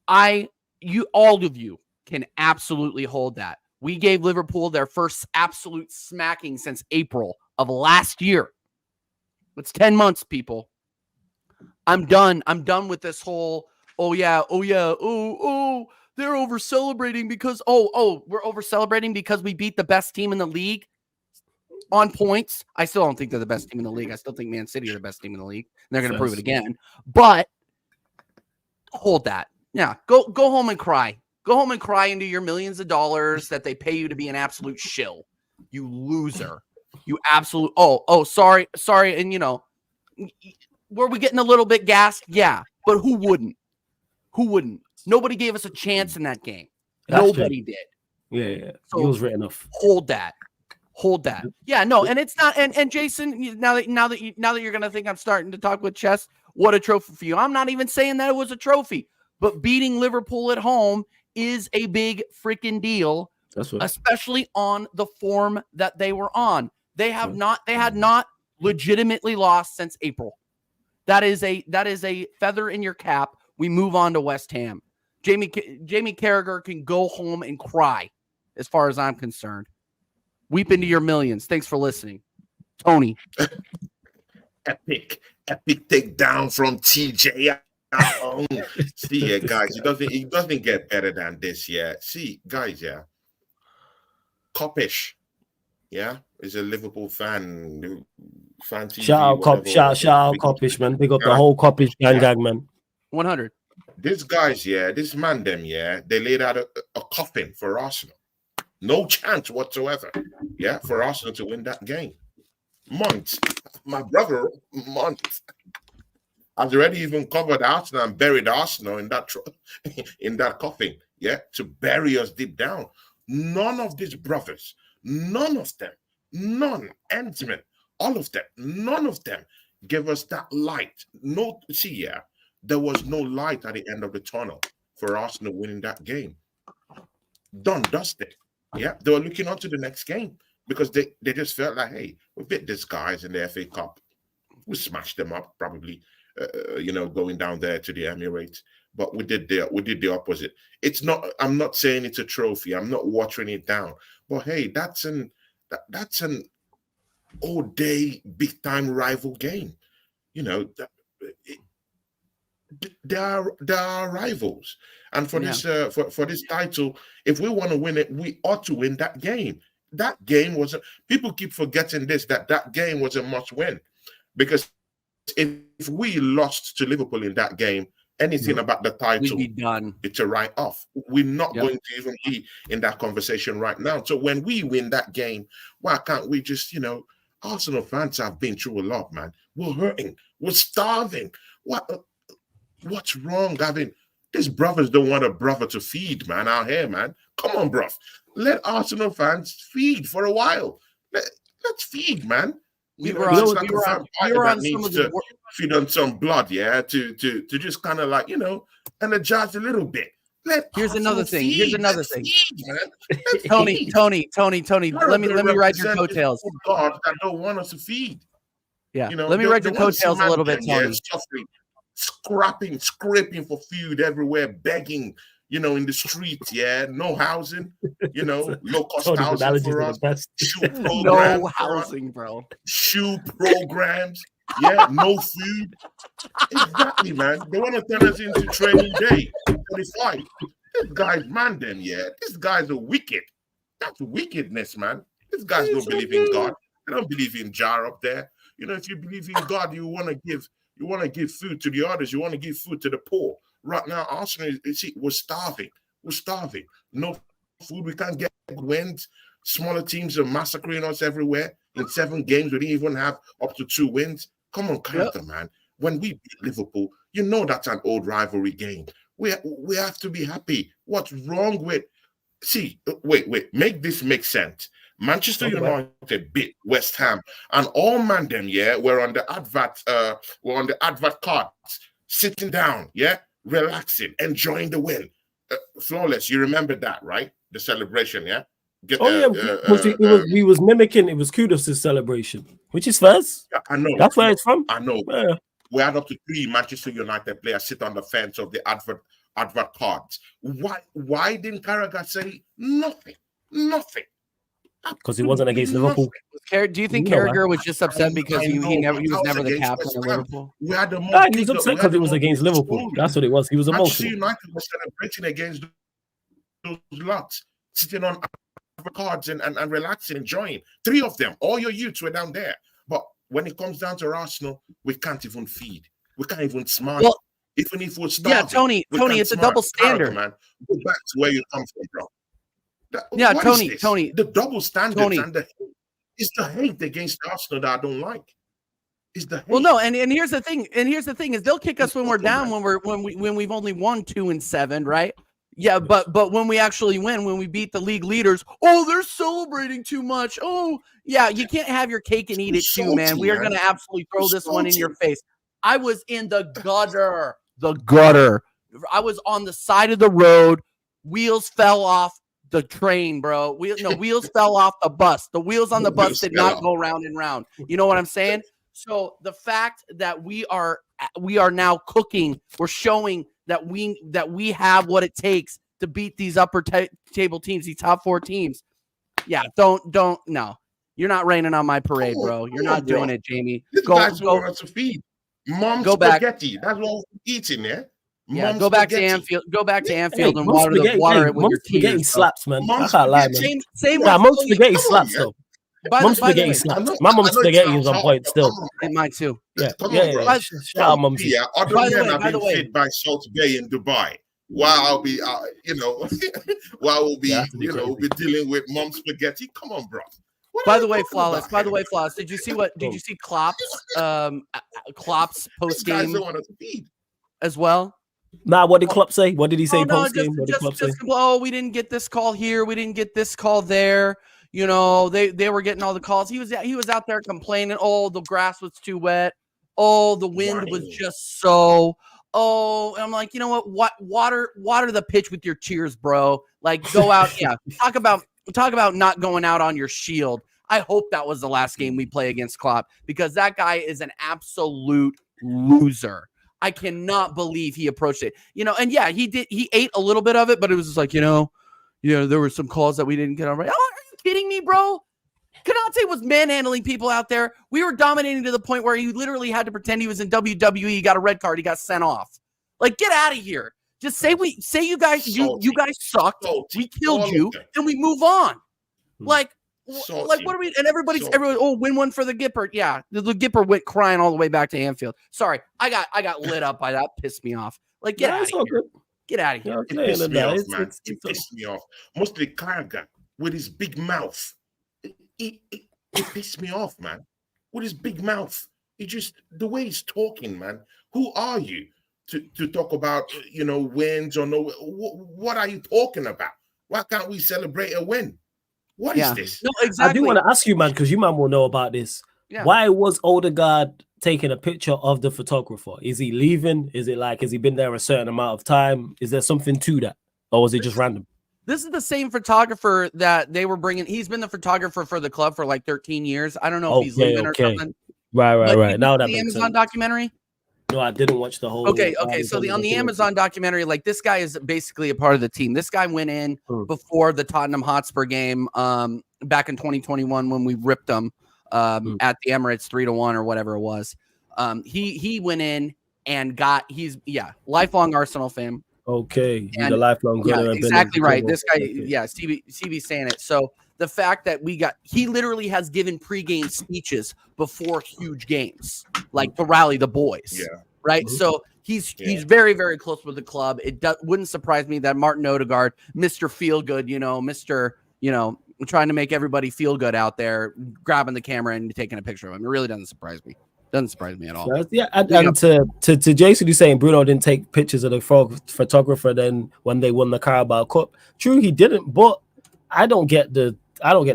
All of you can absolutely hold that. We gave Liverpool their first absolute smacking since April of last year. It's 10 months, people. I'm done. I'm done with this whole, they're over celebrating because we're over celebrating because we beat the best team in the league on points. I still don't think they're the best team in the league. I still think Man City are the best team in the league. And they're going to prove it again. But hold that. Yeah, go home and cry. Go home and cry into your millions of dollars that they pay you to be an absolute shill. You loser. You absolute. Sorry. And were we getting a little bit gassed? Yeah, but who wouldn't? Nobody gave us a chance in that game. Nobody did. Yeah. So it was written off. Hold that. Yeah, no, and it's not. And Jason, now that you're gonna think I'm starting to talk with chess, what a trophy for you. I'm not even saying that it was a trophy, but beating Liverpool at home is a big freaking deal. That's right. Especially on the form that they were on. They had not legitimately lost since April. That is a feather in your cap. We move on to West Ham. Jamie Carragher can go home and cry, as far as I'm concerned. Weep into your millions. Thanks for listening. Tony. Epic takedown from TJ. See, yeah, guys, it doesn't get better than this. Yeah, see, guys, yeah. Coppish, yeah, is a Liverpool fan. TV, shout out Coppish, man. Big up the whole Coppish gang, man. 100. This man, they laid out a coffin for Arsenal. No chance whatsoever, yeah, for Arsenal to win that game. Months. My brother, months. I've already even covered Arsenal and buried Arsenal in that coffin, yeah, to bury us deep down. None of these brothers, none, Endsman, all of them, none of them gave us that light. There was no light at the end of the tunnel for Arsenal winning that game. Done, dusted. Yeah, they were looking on to the next game because they just felt like, hey, we beat these guys in the FA Cup. We smashed them up, probably, going down there to the Emirates. But we did the opposite. It's not. I'm not saying it's a trophy. I'm not watering it down. But hey, that's an all-day big-time rival game. They are rivals, and for this for this title, if we want to win it, we ought to win that game. That game was people keep forgetting that game was a must-win, because if we lost to Liverpool in that game, anything about the title, we'd be done. It's a write-off. We're not going to even be in that conversation right now. So when we win that game, why can't we just, Arsenal fans have been through a lot, man. We're hurting. We're starving. What's wrong, Gavin? These brothers don't want a brother to feed, man, out here, man. Come on, bruv. Let Arsenal fans feed for a while. Let's feed, man. We were on some of the feed on some blood, yeah, to just kind of like, energize a little bit. Here's another thing. Feed, Tony. Let me ride your coattails. God, that don't want us to feed. Yeah. Let me ride your coattails a little bit, Tony. Scraping for food everywhere, begging, in the streets, yeah, no housing, low-cost housing for us, no housing, bro. Shoe programs, yeah, no food. Exactly, man. They want to turn us into training day 45. This guy's man, them, yeah. This guy's a wicked. That's wickedness, man. These guys don't believe in God. They don't believe in Jar up there. If you believe in God, you want to give food to the others. You want to give food to the poor. Right now, Arsenal, we're starving. No food. We can't get wins. Smaller teams are massacring us everywhere. In 7 games, we didn't even have up to 2 wins. Come on, character, man. When we beat Liverpool, that's an old rivalry game. We have to be happy. What's wrong with... wait. Make this make sense. Manchester United beat West Ham, and all man them, yeah, were on the advert cards, sitting down, yeah, relaxing, enjoying the win. Flawless, you remember that, right? The celebration, yeah? We was mimicking, it was Kudos' celebration, which is first. Yeah, I know. That's where it's from. I know. Yeah. We had up to 3 Manchester United players sit on the fence of the advert cards. Why didn't Carragher say nothing? Nothing. Because he wasn't against Liverpool. Do you think Carragher was just upset because he was never the captain of Liverpool? We had he was upset because it was against Liverpool. That's what it was. He was emotional. Manchester United was celebrating against those lots sitting on cards and relaxing, enjoying. 3 of them, all your youths were down there. But when it comes down to Arsenal, we can't even feed. We can't even smile. Well, even if we're starving, yeah, Tony, it's a double standard. Carragher, man, go back to where you come from, bro. Yeah, Tony, the double standards and it's the hate against Arsenal that I don't like. It's the hate. Well, no, and here's the thing, is they'll kick us when we're down, when we've only won 2 and 7, right? Yeah, but when we actually win, when we beat the league leaders, oh, they're celebrating too much. Oh, yeah, you can't have your cake and eat it too, man. We are going to absolutely throw this one in your face. I was in the gutter. I was on the side of the road. Wheels fell off the train, bro. Wheels fell off the bus. The wheels on the bus did not go round and round. You know what I'm saying? So the fact that we are now cooking, we're showing that we have what it takes to beat these upper table teams, these top 4 teams. Yeah, no. You're not raining on my parade, bro. You're not doing it, Jamie. Go to feed. Mom's spaghetti. That's what we're eating, yeah? Yeah, go back to Anfield. Go back to Anfield and water it with your tears. Spaghetti slaps, man. I can't lie, man. Same mom's spaghetti slaps, though. Mom's spaghetti slaps. My mom's spaghetti is on point still. And mine too. Yeah. Shout out, Mom's. Yeah, other men have been fed by Salt Bay in Dubai. While I'll be, while we'll be, we'll be dealing with mom's spaghetti. Come on, bro. By the way, Flawless. Did you see Klopp's post game as well? Nah, what did Klopp say? What did he say post game? We didn't get this call here. We didn't get this call there. You know, they were getting all the calls. He was out there complaining. Oh, the grass was too wet. Oh, the wind was just so. Oh, and I'm like, you know what? Water the pitch with your cheers, bro. Like, go out. Yeah, talk about not going out on your shield. I hope that was the last game we play against Klopp, because that guy is an absolute loser. I cannot believe he approached it. And yeah, he did. He ate a little bit of it, but it was just like, there were some calls that we didn't get on right. Oh, are you kidding me, bro? Konate was manhandling people out there. We were dominating to the point where he literally had to pretend he was in WWE. He got a red card. He got sent off. Like, get out of here. Just say you guys sucked. We killed you, and we move on. Like what are we? And everyone. Oh, win one for the Gipper. Yeah, the Gipper went crying all the way back to Anfield. Sorry, I got lit up by that. Pissed me off. Like, get out of here. Get out of here. It pissed me off, man. It pissed me off. Mostly Carragher with his big mouth. It pissed me off, man. With his big mouth. The way he's talking, man. Who are you to talk about, wins or no? What are you talking about? Why can't we celebrate a win? What is this? No, exactly. I do want to ask you, man, because you man will know about this. Yeah. Why was Odegaard taking a picture of the photographer? Is he leaving? Is it like, has he been there a certain amount of time? Is there something to that? Or was it just random? This is the same photographer that they were bringing. He's been the photographer for the club for like 13 years. I don't know if he's leaving or something. Right. Now that the makes Amazon sense. Documentary? No, I didn't watch the whole. Okay. So on the Amazon documentary, like, this guy is basically a part of the team. This guy went in before the Tottenham Hotspur game back in 2021 when we ripped them at the Emirates 3-1 or whatever it was. He went in and he's lifelong Arsenal fan. Okay, he's a lifelong good. Yeah, exactly right. This guy, CB saying it. So the fact that he literally has given pregame speeches before huge games, like to rally the boys. Yeah. Right. Mm-hmm. So he's very, very close with the club. It wouldn't surprise me that Martin Odegaard, Mr. Feel Good, Mr. Trying to make everybody feel good out there, grabbing the camera and taking a picture of him. It really doesn't surprise me. Doesn't surprise me at all. Yeah, and to Jason, who's saying Bruno didn't take pictures of the photographer then when they won the Carabao Cup. True, he didn't, but I don't get the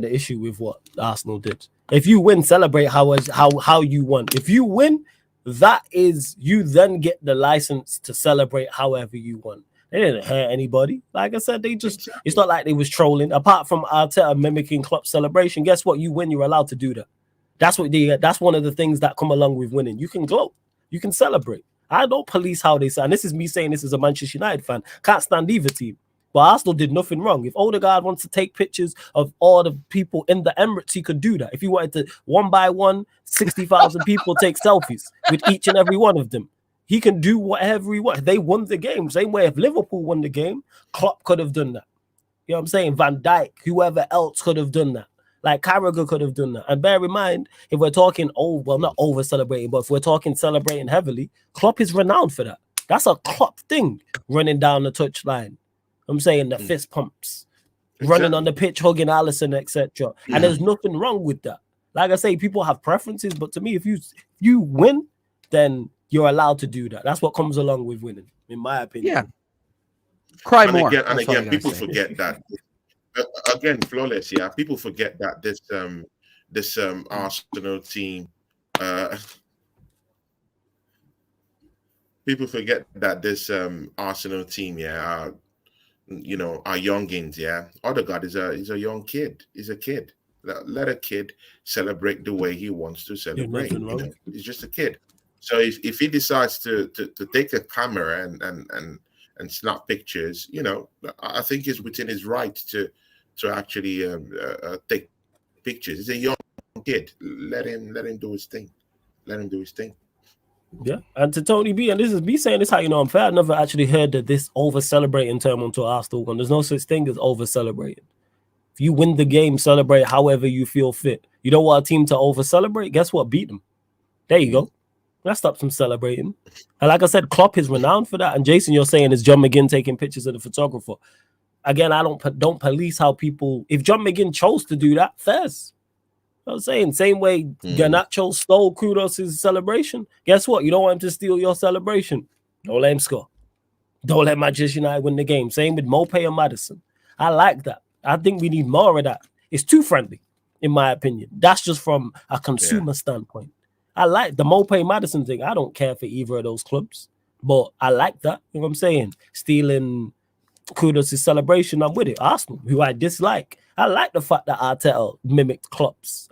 issue with what Arsenal did. If you win, celebrate how you won. If you win, that is, you then get the license to celebrate however you won. They didn't hurt anybody. Like I said, it's not like they was trolling. Apart from Arteta mimicking Klopp's celebration, guess what? You win, you're allowed to do that. That's one of the things that come along with winning. You can gloat. You can celebrate. I don't police how they say. And this is me saying this as a Manchester United fan. Can't stand either team. But Arsenal did nothing wrong. If Odegaard wants to take pictures of all the people in the Emirates, he could do that. If he wanted to, one by one, 60,000 people take selfies with each and every one of them, he can do whatever he wants. They won the game. Same way if Liverpool won the game, Klopp could have done that. You know what I'm saying? Van Dijk, whoever else could have done that. Like Carragher could have done that. And bear in mind, if we're talking, not over celebrating, but if we're talking celebrating heavily, Klopp is renowned for that. That's a Klopp thing, running down the touchline. I'm saying the fist pumps, running on the pitch, hugging Alisson, etc. And there's nothing wrong with that. Like I say, people have preferences, but to me, if you win, then you're allowed to do that. That's what comes along with winning, in my opinion. Yeah. Cry and more. Again, people forget that. Again, flawless. Yeah, people forget that this Arsenal team. People forget that this Arsenal team, are youngins. Yeah, Odegaard is a young kid. He's a kid. Let a kid celebrate the way he wants to celebrate. He's just a kid. So if he decides to take a camera and snap pictures, I think it's within his right to actually take pictures. He's a young kid. Let him do his thing. Let him do his thing. Yeah, and to Tony B, and this is me saying this how you know I'm fair. I never actually heard that this over celebrating term onto Arsenal. And there's no such thing as over celebrating. If you win the game, celebrate however you feel fit. You don't want a team to over celebrate. Guess what? Beat them. There you go. That stops them celebrating. And like I said, Klopp is renowned for that. And Jason, you're saying is John McGinn taking pictures of the photographer. Again, I don't police how people. If John McGinn chose to do that, first. I'm saying same way Garnacho stole Kudus' celebration. Guess what? You don't want him to steal your celebration. Don't let him score. Don't let Manchester United win the game. Same with Mopé and Maddison. I like that. I think we need more of that. It's too friendly, in my opinion. That's just from a consumer standpoint. I like the Mopé Maddison thing. I don't care for either of those clubs, but I like that. You know what I'm saying? Stealing Kudus' celebration, I'm with it. Arsenal, who I dislike. I like the fact that Arteta mimicked Klopp's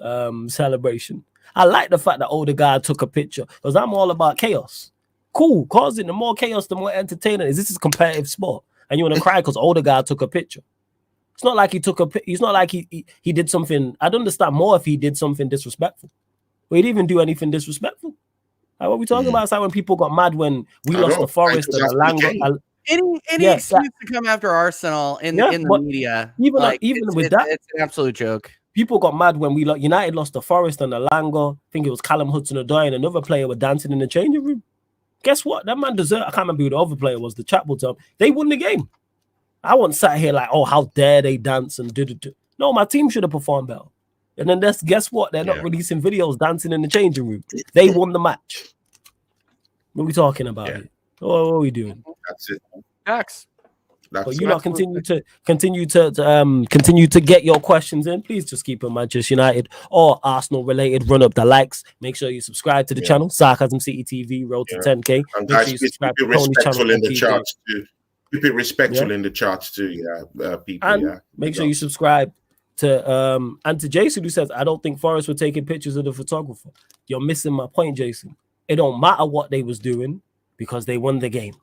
celebration. I like the fact that Odegaard took a picture because I'm all about chaos. Cool, causing the more chaos, the more entertaining. This is a competitive sport, and you want to cry because Odegaard took a picture. It's not like he took a. It's not like he did something. I'd understand more if he did something disrespectful. But he didn't even do anything disrespectful. Like what we talking about? It's like when people got mad when we lost the Forest and Alanga. Any excuse to come after Arsenal in the media, even with that, it's an absolute joke. People got mad when United lost the Forest and Alanga. I think it was Callum Hudson-Odoi and another player were dancing in the changing room. Guess what? That man deserved. I can't remember who the other player was. The Chapel time. They won the game. I wasn't sat here like, oh, how dare they dance and do. No, my team should have performed better. And then guess what? They're not releasing videos dancing in the changing room. They won the match. What are we talking about here? What are we doing? That's it. Facts. But you lot continue to get your questions in. Please just keep it Manchester United or Arsenal related. Run up the likes. Make sure you subscribe to the channel. Sarcasm City TV. Road to 10K. And guys, keep it respectful in the charts too. Keep it respectful in the charts too. People. And make sure you subscribe to and to Jason who says I don't think Forest were taking pictures of the photographer. You're missing my point, Jason. It don't matter what they was doing because they won the game.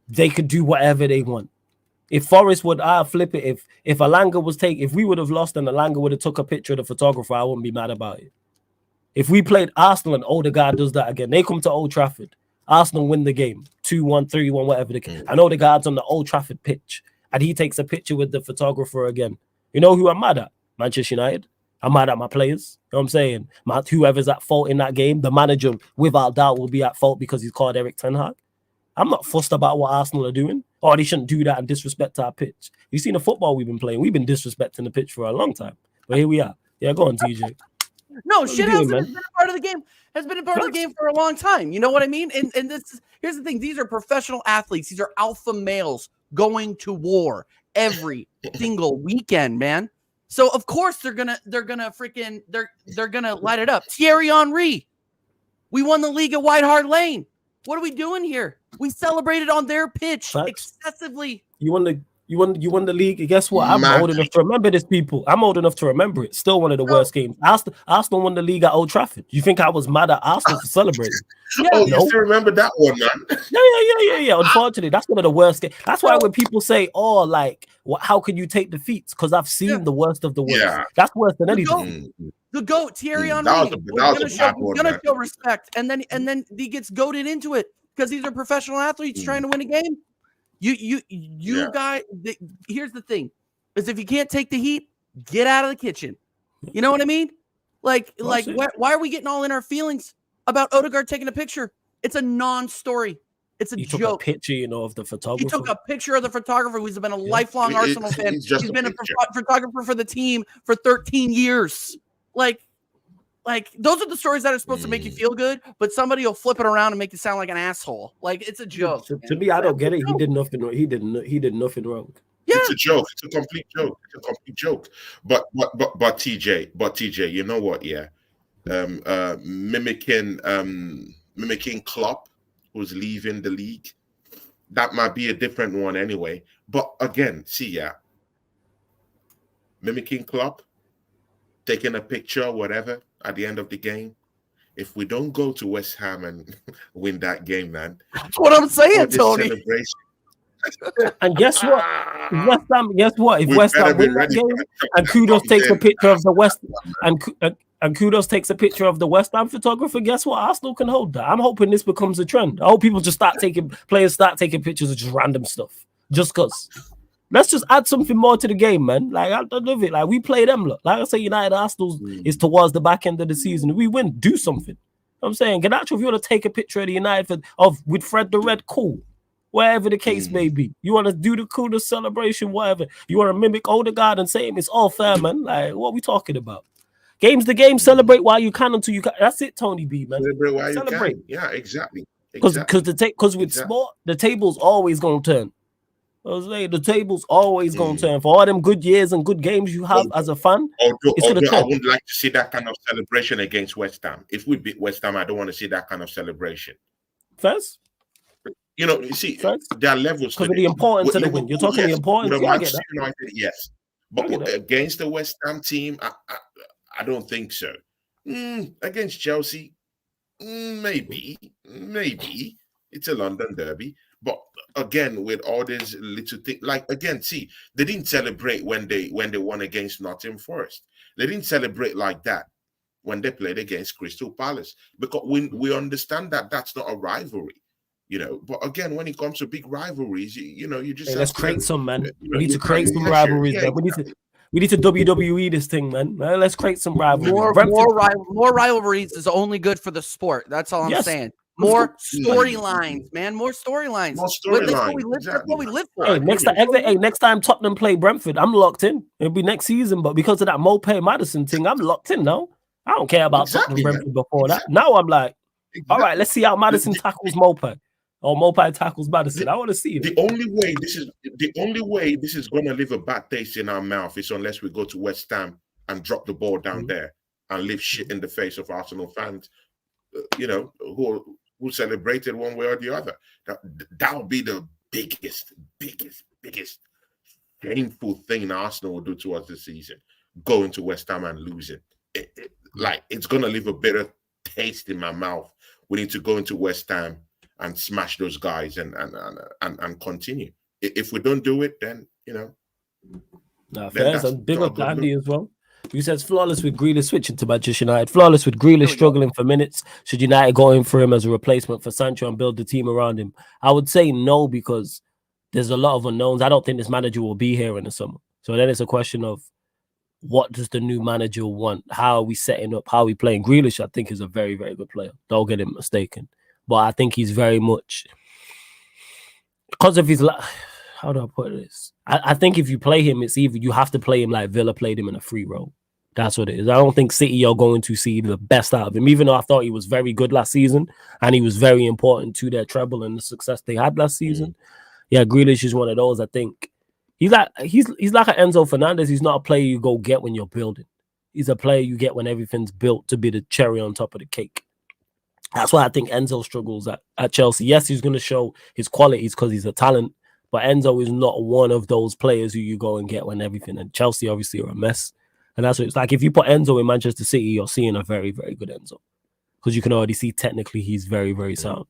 They could do whatever they want. If Forest would, flip it. If Alanga was if we would have lost and Alanga would have took a picture of the photographer, I wouldn't be mad about it. If we played Arsenal and Odegaard does that again, they come to Old Trafford. Arsenal win the game, 2-1, 3-1, whatever the case. And Odegaard's on the Old Trafford pitch, and he takes a picture with the photographer again. You know who I'm mad at? Manchester United. I'm mad at my players. You know what I'm saying? Whoever's at fault in that game, the manager, without doubt, will be at fault because he's called Eric Ten Hag. I'm not fussed about what Arsenal are doing. Oh, they shouldn't do that and disrespect our pitch. You've seen the football we've been playing. We've been disrespecting the pitch for a long time. But here we are. Yeah, go on, TJ. No, shit has been a part of the game. Has been a part of the game for a long time. You know what I mean? And here's the thing. These are professional athletes. These are alpha males going to war every single weekend, man. So of course they're gonna light it up. Thierry Henry. We won the league at White Hart Lane. What are we doing here? We celebrated on their pitch excessively. You won the league. Guess what? I'm old enough to remember this, people. I'm old enough to remember it. Still one of the worst games. Arsenal won the league at Old Trafford. You think I was mad at Arsenal for celebrating? You still remember that one, man? Yeah. Unfortunately, that's one of the worst games. That's why when people say, "Oh, like, how can you take defeats?" Because I've seen the worst of the worst. Yeah. That's worse than anything. The GOAT, Thierry Henry. He's gonna show respect, and then he gets goaded into it because these are professional athletes trying to win a game. You guys. Here's the thing: is if you can't take the heat, get out of the kitchen. You know what I mean? Like why are we getting all in our feelings about Odegaard taking a picture? It's a non-story. It's a joke. Took a picture, of the photographer. He took a picture of the photographer who's been a lifelong Arsenal fan. He's been a photographer for the team for 13 years. Like those are the stories that are supposed to make you feel good, but somebody will flip it around and make you sound like an asshole. Like it's a joke. To me, I don't get it. He did nothing wrong. He did nothing wrong. Yeah. It's a joke. It's a complete joke. It's a complete joke. But TJ, you know what? Yeah, mimicking Klopp, who's leaving the league. That might be a different one anyway. But again, mimicking Klopp, taking a picture, whatever, at the end of the game. If we don't go to West Ham and win that game, man, that's what I'm saying, Tony. And guess what? West Ham. Guess what? If West Ham win that game, and Kudos takes a picture of the West, and Kudos takes a picture of the West Ham photographer, guess what? Arsenal can hold that. I'm hoping this becomes a trend. I hope people just start taking pictures of just random stuff, just cause. Let's just add something more to the game, man. Like I love it. Like we play them. Look, like I say, United Arsenal is towards the back end of the season. If we win, do something. I'm saying, Ganacho, if you want to take a picture of the United with Fred the Red, cool. Wherever the case may be, you want to do the coolest celebration, whatever. You want to mimic Odegaard and say it's all fair, man. Like, what are we talking about? Game's the game. Celebrate while you can until you can. That's it, Tony B, man. Celebrate while you can. Yeah, exactly. Because with sport, the table's always gonna turn. I was saying the table's always gonna turn for all them good years and good games you have as a fan. Although I wouldn't like to see that kind of celebration against West Ham. If we beat West Ham, I don't want to see that kind of celebration. First. You see, there are levels because of the importance of the win. You're talking the importance. Yeah, I get that. United, yes, but against the West Ham team, I don't think so. Against Chelsea, maybe it's a London derby. But again, with all these little things, like again, see, they didn't celebrate when they won against Nottingham Forest. They didn't celebrate like that when they played against Crystal Palace, because we understand that that's not a rivalry. But again, when it comes to big rivalries, you just let's create some, man. We need to create some rivalries, man. We need to WWE this thing, man. Let's create some rivalries. More rivalries is only good for the sport. That's all I'm saying. More storylines, man. More storylines. That's what we live for. Hey, next time Tottenham play Brentford, I'm locked in. It'll be next season, but because of that Mopé Madison thing, I'm locked in now. I don't care about Tottenham Brentford before that. Now I'm like, all right, let's see how Madison tackles Mopé. Or Mopé tackles Madison. I want to see it. The only way this is going to leave a bad taste in our mouth is unless we go to West Ham and drop the ball down there and leave shit in the face of Arsenal fans, who celebrated one way or the other. That would be the biggest shameful thing Arsenal will do to us this season. Going to West Ham and losing. It's going to leave a bitter taste in my mouth. We need to go into West Ham and smash those guys and continue. If we don't do it, then fair. Big up Andy as well. Who says flawless with Grealish switching to Manchester United? Flawless with Grealish struggling for minutes. Should United go in for him as a replacement for Sancho and build the team around him? I would say no, because there's a lot of unknowns. I don't think this manager will be here in the summer. So then it's a question of what does the new manager want? How are we setting up? How are we playing? Grealish, I think, is a very, very good player. Don't get him mistaken. But I think he's very much because of his how do I put this? I think if you play him, it's either you have to play him like Villa played him in a free role. That's what it is. I don't think City are going to see the best out of him, even though I thought he was very good last season and he was very important to their treble and the success they had last season. Yeah, Grealish is one of those. I think he's like an Enzo Fernandez. He's not a player you go get when you're building. He's a player you get when everything's built to be the cherry on top of the cake. That's why I think Enzo struggles at Chelsea. Yes, he's going to show his qualities because he's a talent, but Enzo is not one of those players who you go and get when everything. And Chelsea obviously are a mess. And that's what it's like. If you put Enzo in Manchester City, you're seeing a very, very good Enzo. Because you can already see technically he's very, very sound.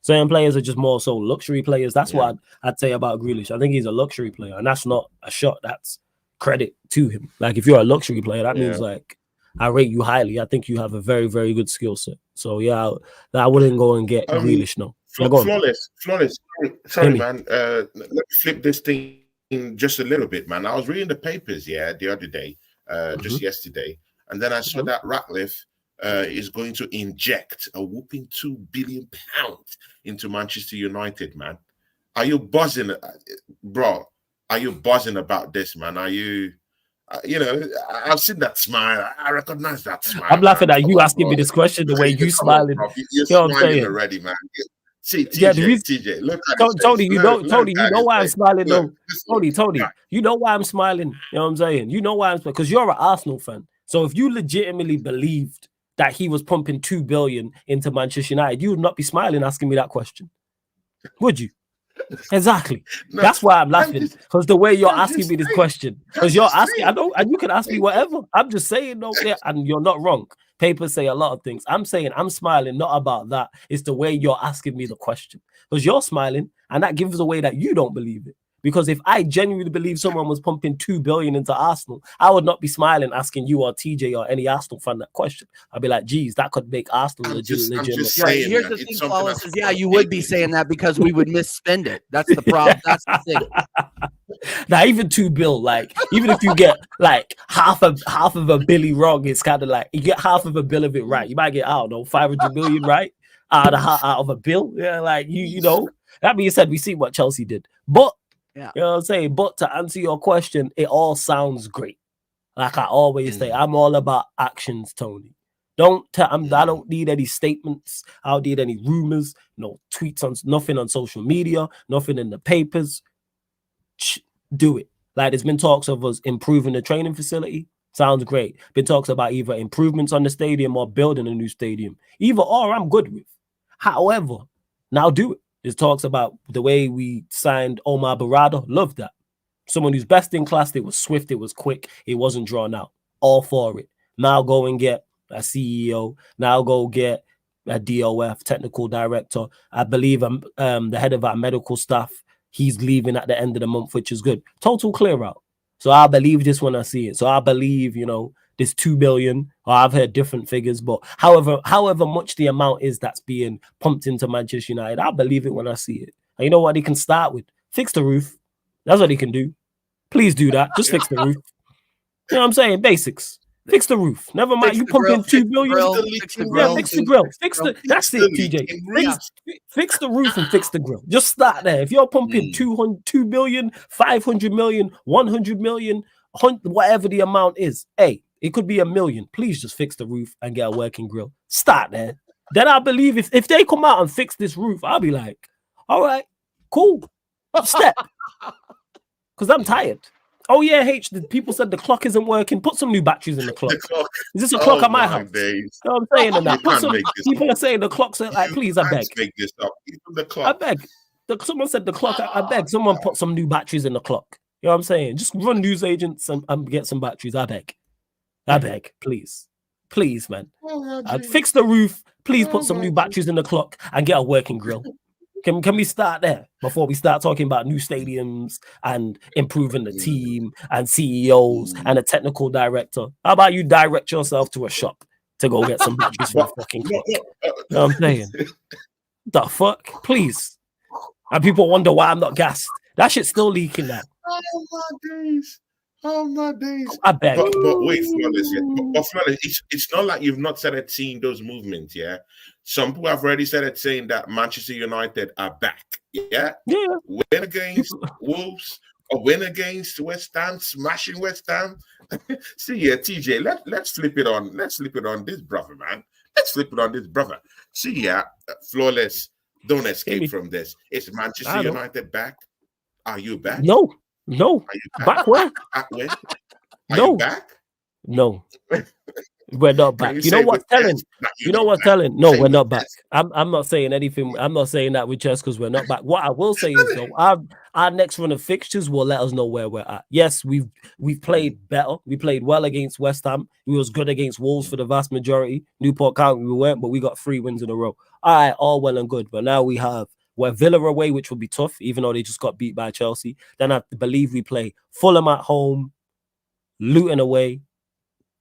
Certain players are just more so luxury players. That's what I'd say about Grealish. I think he's a luxury player. And that's not a shot. That's credit to him. Like, if you're a luxury player, that means, like, I rate you highly. I think you have a very, very good skill set. So, yeah, I wouldn't go and get Grealish, no. Yeah, go on. Flawless. Hear Sorry, me. man. Let me flip this thing just a little bit, man. I was reading the papers, the other day, just Mhm, yesterday, and then I saw mhm. that Ratcliffe is going to inject a whooping £2 billion into Manchester United, man. Are you buzzing, bro? Are you buzzing about this, man? Are you? I've seen that smile. I recognize that I'm smile, laughing man. at Come you on, asking bro. me this question the way you Come on, smiling. bro. You're You know what I'm smiling saying? already, man. See, Yeah, the reason TJ, look at his Tony, face. Look You at know his why I'm face. smiling Look, though. this one. Tony, you know why I'm smiling. You know what I'm saying? You know why I'm smiling because you're an Arsenal fan. So if you legitimately believed that he was pumping 2 billion into Manchester United, you would not be smiling asking me that question, would you? Exactly. No, That's why I'm I'm laughing just, because the way you're I'm asking just me this saying. question, I'm because you're just asking, I saying. don't, and you can ask me whatever. I'm just saying, no, yeah, and you're not wrong. Papers say a lot of things. I'm saying I'm smiling, not about that. It's the way you're asking me the question because you're smiling, and that gives away that you don't believe it. Because if I genuinely believe someone was pumping 2 billion into Arsenal, I would not be smiling asking you or TJ or any Arsenal fan that question. I'd be like, geez, that could make Arsenal I'm legitimate. just Yeah, saying here's that the it's thing, something Flawless that's is you would be saying that because we would misspend it. That's the problem. That's the thing. Now, even 2 bill, like even if you get like half of a billy wrong, it's kind of like you get half of a bill of it right. You might get, I don't know, 500 million right out of a bill. Yeah, like you know. That being said, we see what Chelsea did, but Yeah. you know what I'm saying. But to answer your question, it all sounds great. Like I always say, I'm all about actions, Tony. I don't need any statements. I don't need any rumors, no tweets on nothing on social media, nothing in the papers. Do it. Like there's been talks of us improving the training facility. Sounds great. Been talks about either improvements on the stadium or building a new stadium. Either or, I'm good with. However, now do it. There's talks about the way we signed Omar Barada. Love that. Someone who's best in class. It was swift. It was quick. It wasn't drawn out. All for it. Now go and get a CEO. Now go get a DOF, technical director. I believe the head of our medical staff. He's leaving at the end of the month, which is good. Total clear out. So I believe this when I see it. So I believe, this 2 billion, or I've heard different figures, but however much the amount is that's being pumped into Manchester United, I believe it when I see it. And you know what he can start with? Fix the roof. That's what he can do. Please do that. Just fix the roof. You know what I'm saying? Basics. Fix the roof. Never mind. Fix You the grill, pumping 2 fix the billion. grill, the fix the leaking Yeah, grill. fix the roof. grill. That's it, the TJ. leaking roof. Fix the roof and fix the grill. Just start there. If you're pumping 2 billion, 500 million, 100 million, whatever the amount is, hey, it could be 1 million. Please just fix the roof and get a working grill. Start there. Then I believe if they come out and fix this roof, I'll be like, all right, cool. Step. Because I'm tired. Oh yeah, the people said the clock isn't working. Put some new batteries in the clock. The clock. Is this a clock Oh at my my house? days. You know what I'm saying? And You that. Put can't some make this people up. are saying the clock's like, You please, I can't beg. make this up. Even the I clock. beg. Someone said the clock. I beg. Someone put some new batteries in the clock. You know what I'm saying? Just run newsagents and get some batteries. I beg. I beg. Please. Please, man. Fix the roof. Please put some new batteries in the clock and get a working grill. Can we start there before we start talking about new stadiums and improving the team and CEOs and a technical director? How about you direct yourself to a shop to go get some batteries for the fucking clock? You know what I'm saying? The fuck? Please. And people wonder why I'm not gassed. That shit's still leaking now. Oh my days. Oh my days. I beg. But wait, Flawless, but Flawless, it's not like you've not started seeing those movements, yeah. Some people have already started saying that Manchester United are back. Yeah. Yeah. Win against Wolves, a win against West Ham, smashing West Ham. See here, TJ, let's flip it on. Let's flip it on this brother, man. Let's flip it on this brother. See here, Flawless, don't escape from this. Is Manchester United back? Are you back? No. Are you back where? Back when? Are No. you back? No. We're not back. You know what's telling? You know what's telling? No, we're not back. I'm not saying anything. I'm not saying that with chest because we're not back. What I will say is though, our next run of fixtures will let us know where we're at. Yes, we've played better. We played well against West Ham. We was good against Wolves for the vast majority. Newport County we weren't, but we got 3 wins in a row. All right, all well and good. But now we're Villa away, which will be tough, even though they just got beat by Chelsea. Then I believe we play Fulham at home, Luton away,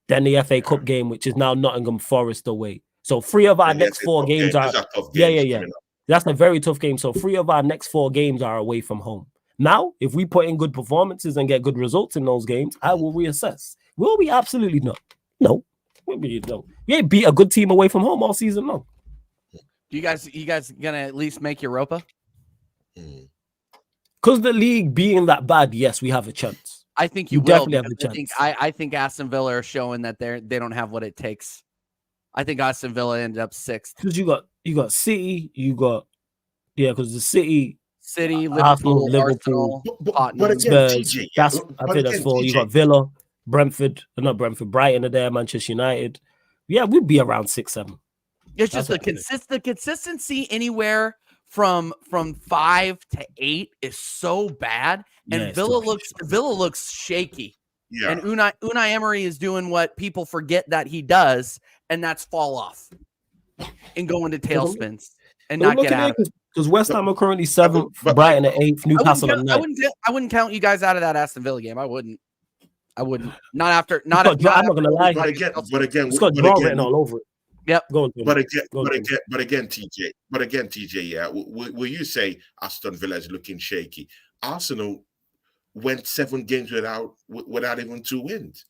then the FA Cup game, which is now Nottingham Forest away. So 3 of our next 4 games are tough yeah. games coming up. That's a very tough game. So 3 of our next 4 games are away from home. Now, if we put in good performances and get good results in those games, I will reassess. Will we? Absolutely not. No. We ain't beat a good team away from home all season long. You guys gonna at least make Europa? Because the league being that bad, yes, we have a chance. I think you will. Definitely have a chance. I think Aston Villa are showing that they don't have what it takes. I think Aston Villa ended up 6th. Because you got City, because the City, Liverpool, Arsenal, but again, Spurs, TJ, I think that's 4. You got Villa, Brighton are there, Manchester United. Yeah, we'd be around 6, 7. It's just the consistency anywhere from 5 to 8 is so bad, and Villa looks shaky. Yeah. And Unai Emery is doing what people forget that he does, and that's fall off and go into tailspins and not get out. Because West Ham are currently 7th, Brighton at 8th, Newcastle at 9th. I wouldn't count you guys out of that Aston Villa game. I wouldn't. Not after. I'm not gonna lie. But again, it's got draw written all over it. Yep. But again, TJ, yeah. Will you say Aston Villa is looking shaky? Arsenal went 7 games without even 2 wins.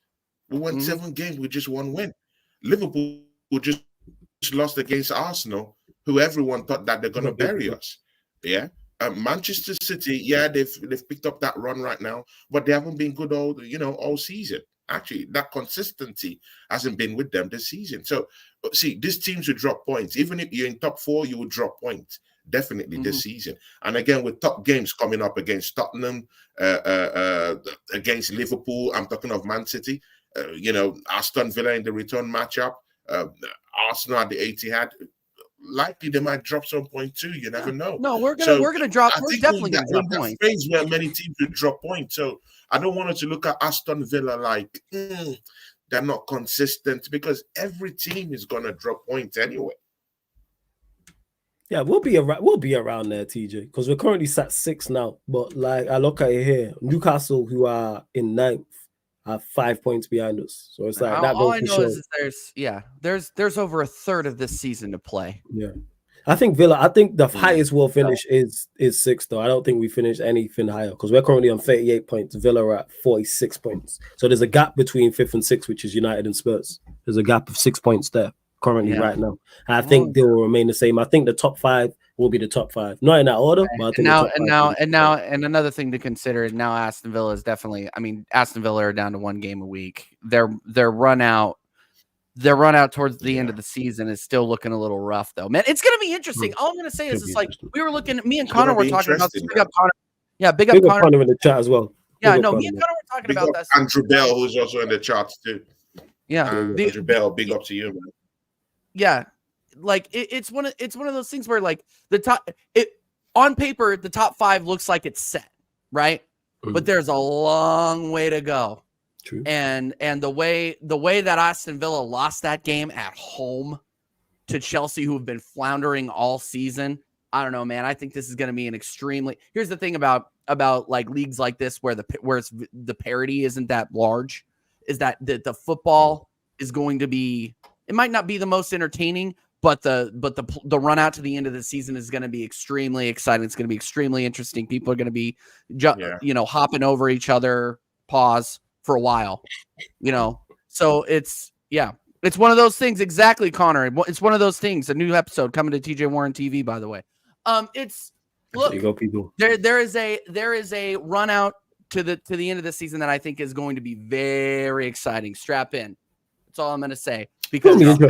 We won 7 games with just 1 win. Liverpool just lost against Arsenal, who everyone thought that they're going to bury us. Yeah. Manchester City, yeah, they've picked up that run right now, but they haven't been good all season. Actually, that consistency hasn't been with them this season. So, see, these teams will drop points. Even if you're in top 4, you will drop points definitely this season. And again, with top games coming up against Tottenham, against Liverpool, I'm talking of Man City. Aston Villa in the return matchup, Arsenal at the Etihad. Likely they might drop some point too. You never know. No, we're gonna drop. We're definitely gonna drop points. Phase where many teams will drop points. So I don't want us to look at Aston Villa like they're not consistent, because every team is gonna drop points anyway. Yeah, we'll be around there, TJ, because we're currently sat 6 now. But like I look at it here, Newcastle, who are in 9th, are 5 points behind us. So it's like that. All I know is there's over a third of this season to play. Yeah, I think the highest we'll finish is 6th though. I don't think we finish anything higher, because we're currently on 38 points. Villa are at 46 points. So there's a gap between 5th and 6th, which is United and Spurs. There's a gap of 6 points there currently right now. And I think they will remain the same. I think the top 5 will be the top 5, not in that order. But I think and another thing to consider is now Aston Villa is definitely. I mean, Aston Villa are down to 1 game a week. Their run out towards the end of the season is still looking a little rough, though. Man, it's gonna be interesting. All I'm gonna say is, it's like we were looking. Me and Connor were talking about this. Big up Connor. Yeah, big up Connor in the chat as well. Yeah, no, me and Connor were talking about that. Andrew Bell, who's also in the charts too. Yeah, Andrew Bell, big up to you, man. Yeah, like it's one of those things where like on paper the top 5 looks like it's set, right? But there's a long way to go. True. And the way that Aston Villa lost that game at home to Chelsea, who have been floundering all season, I don't know, man. I think this is going to be an extremely. Here's the thing about like leagues like this where the parity isn't that large, is that the football is going to be. It might not be the most entertaining, but the run out to the end of the season is going to be extremely exciting. It's going to be extremely interesting. People are going to be, hopping over each other, pause for a while, So it's one of those things. Exactly, Connor. It's one of those things. A new episode coming to TJ Warren TV, by the way. Look, there you go, people. There is a run out to the end of the season that I think is going to be very exciting. Strap in. That's all I'm going to say. Because it's going to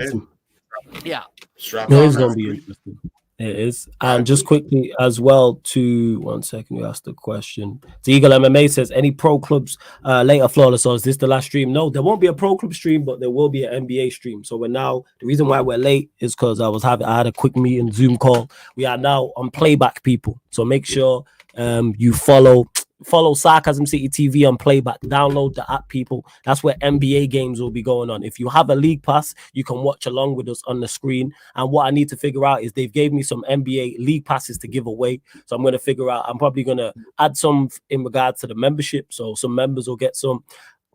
be interesting. It is. And just quickly as well, to 1 second, you asked the question. So Eagle MMA says, any pro clubs later flawless, or is this the last stream? No, there won't be a pro club stream, but there will be an NBA stream. So the reason why we're late is because I had a quick meeting, Zoom call. We are now on playback, people. So make sure you follow Sarcasm City TV on playback. Download the app, people. That's where NBA games will be going on. If you have a league pass, you can watch along with us on the screen. And what I need to figure out is they've gave me some NBA league passes to give away. So I'm going to figure out, I'm probably going to add some in regards to the membership. So some members will get some.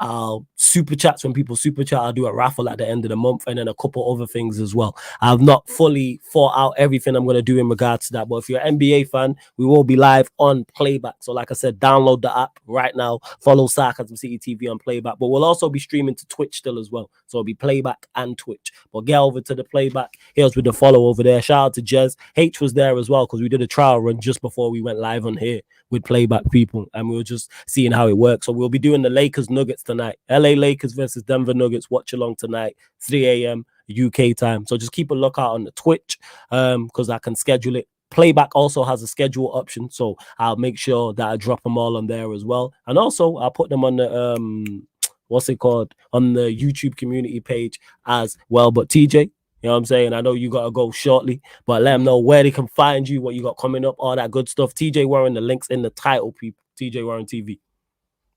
I'll super chats when people super chat. I'll do a raffle at the end of the month, and then a couple other things as well. I've not fully thought out everything I'm going to do in regards to that. But if you're an NBA fan, we will be live on Playback. So like I said, download the app right now. Follow Sarcasm City TV on Playback. But we'll also be streaming to Twitch still as well. So it'll be Playback and Twitch. But get over to the Playback. Here's with the follow over there. Shout out to Jez. H was there as well because we did a trial run just before we went live on here with Playback people, and we were just seeing how it works. So we'll be doing the Lakers Nuggets tonight. LA Lakers versus Denver Nuggets. Watch along tonight, 3 a.m. UK time. So just keep a lookout on the Twitch because I can schedule it. Playback also has a schedule option, so I'll make sure that I drop them all on there as well. And also I'll put them on the what's it called, on the YouTube community page as well. But TJ, you know what I'm saying? I know you got to go shortly, but let them know where they can find you, what you got coming up, all that good stuff. TJ Warren, the links in the title, people. TJ Warren TV.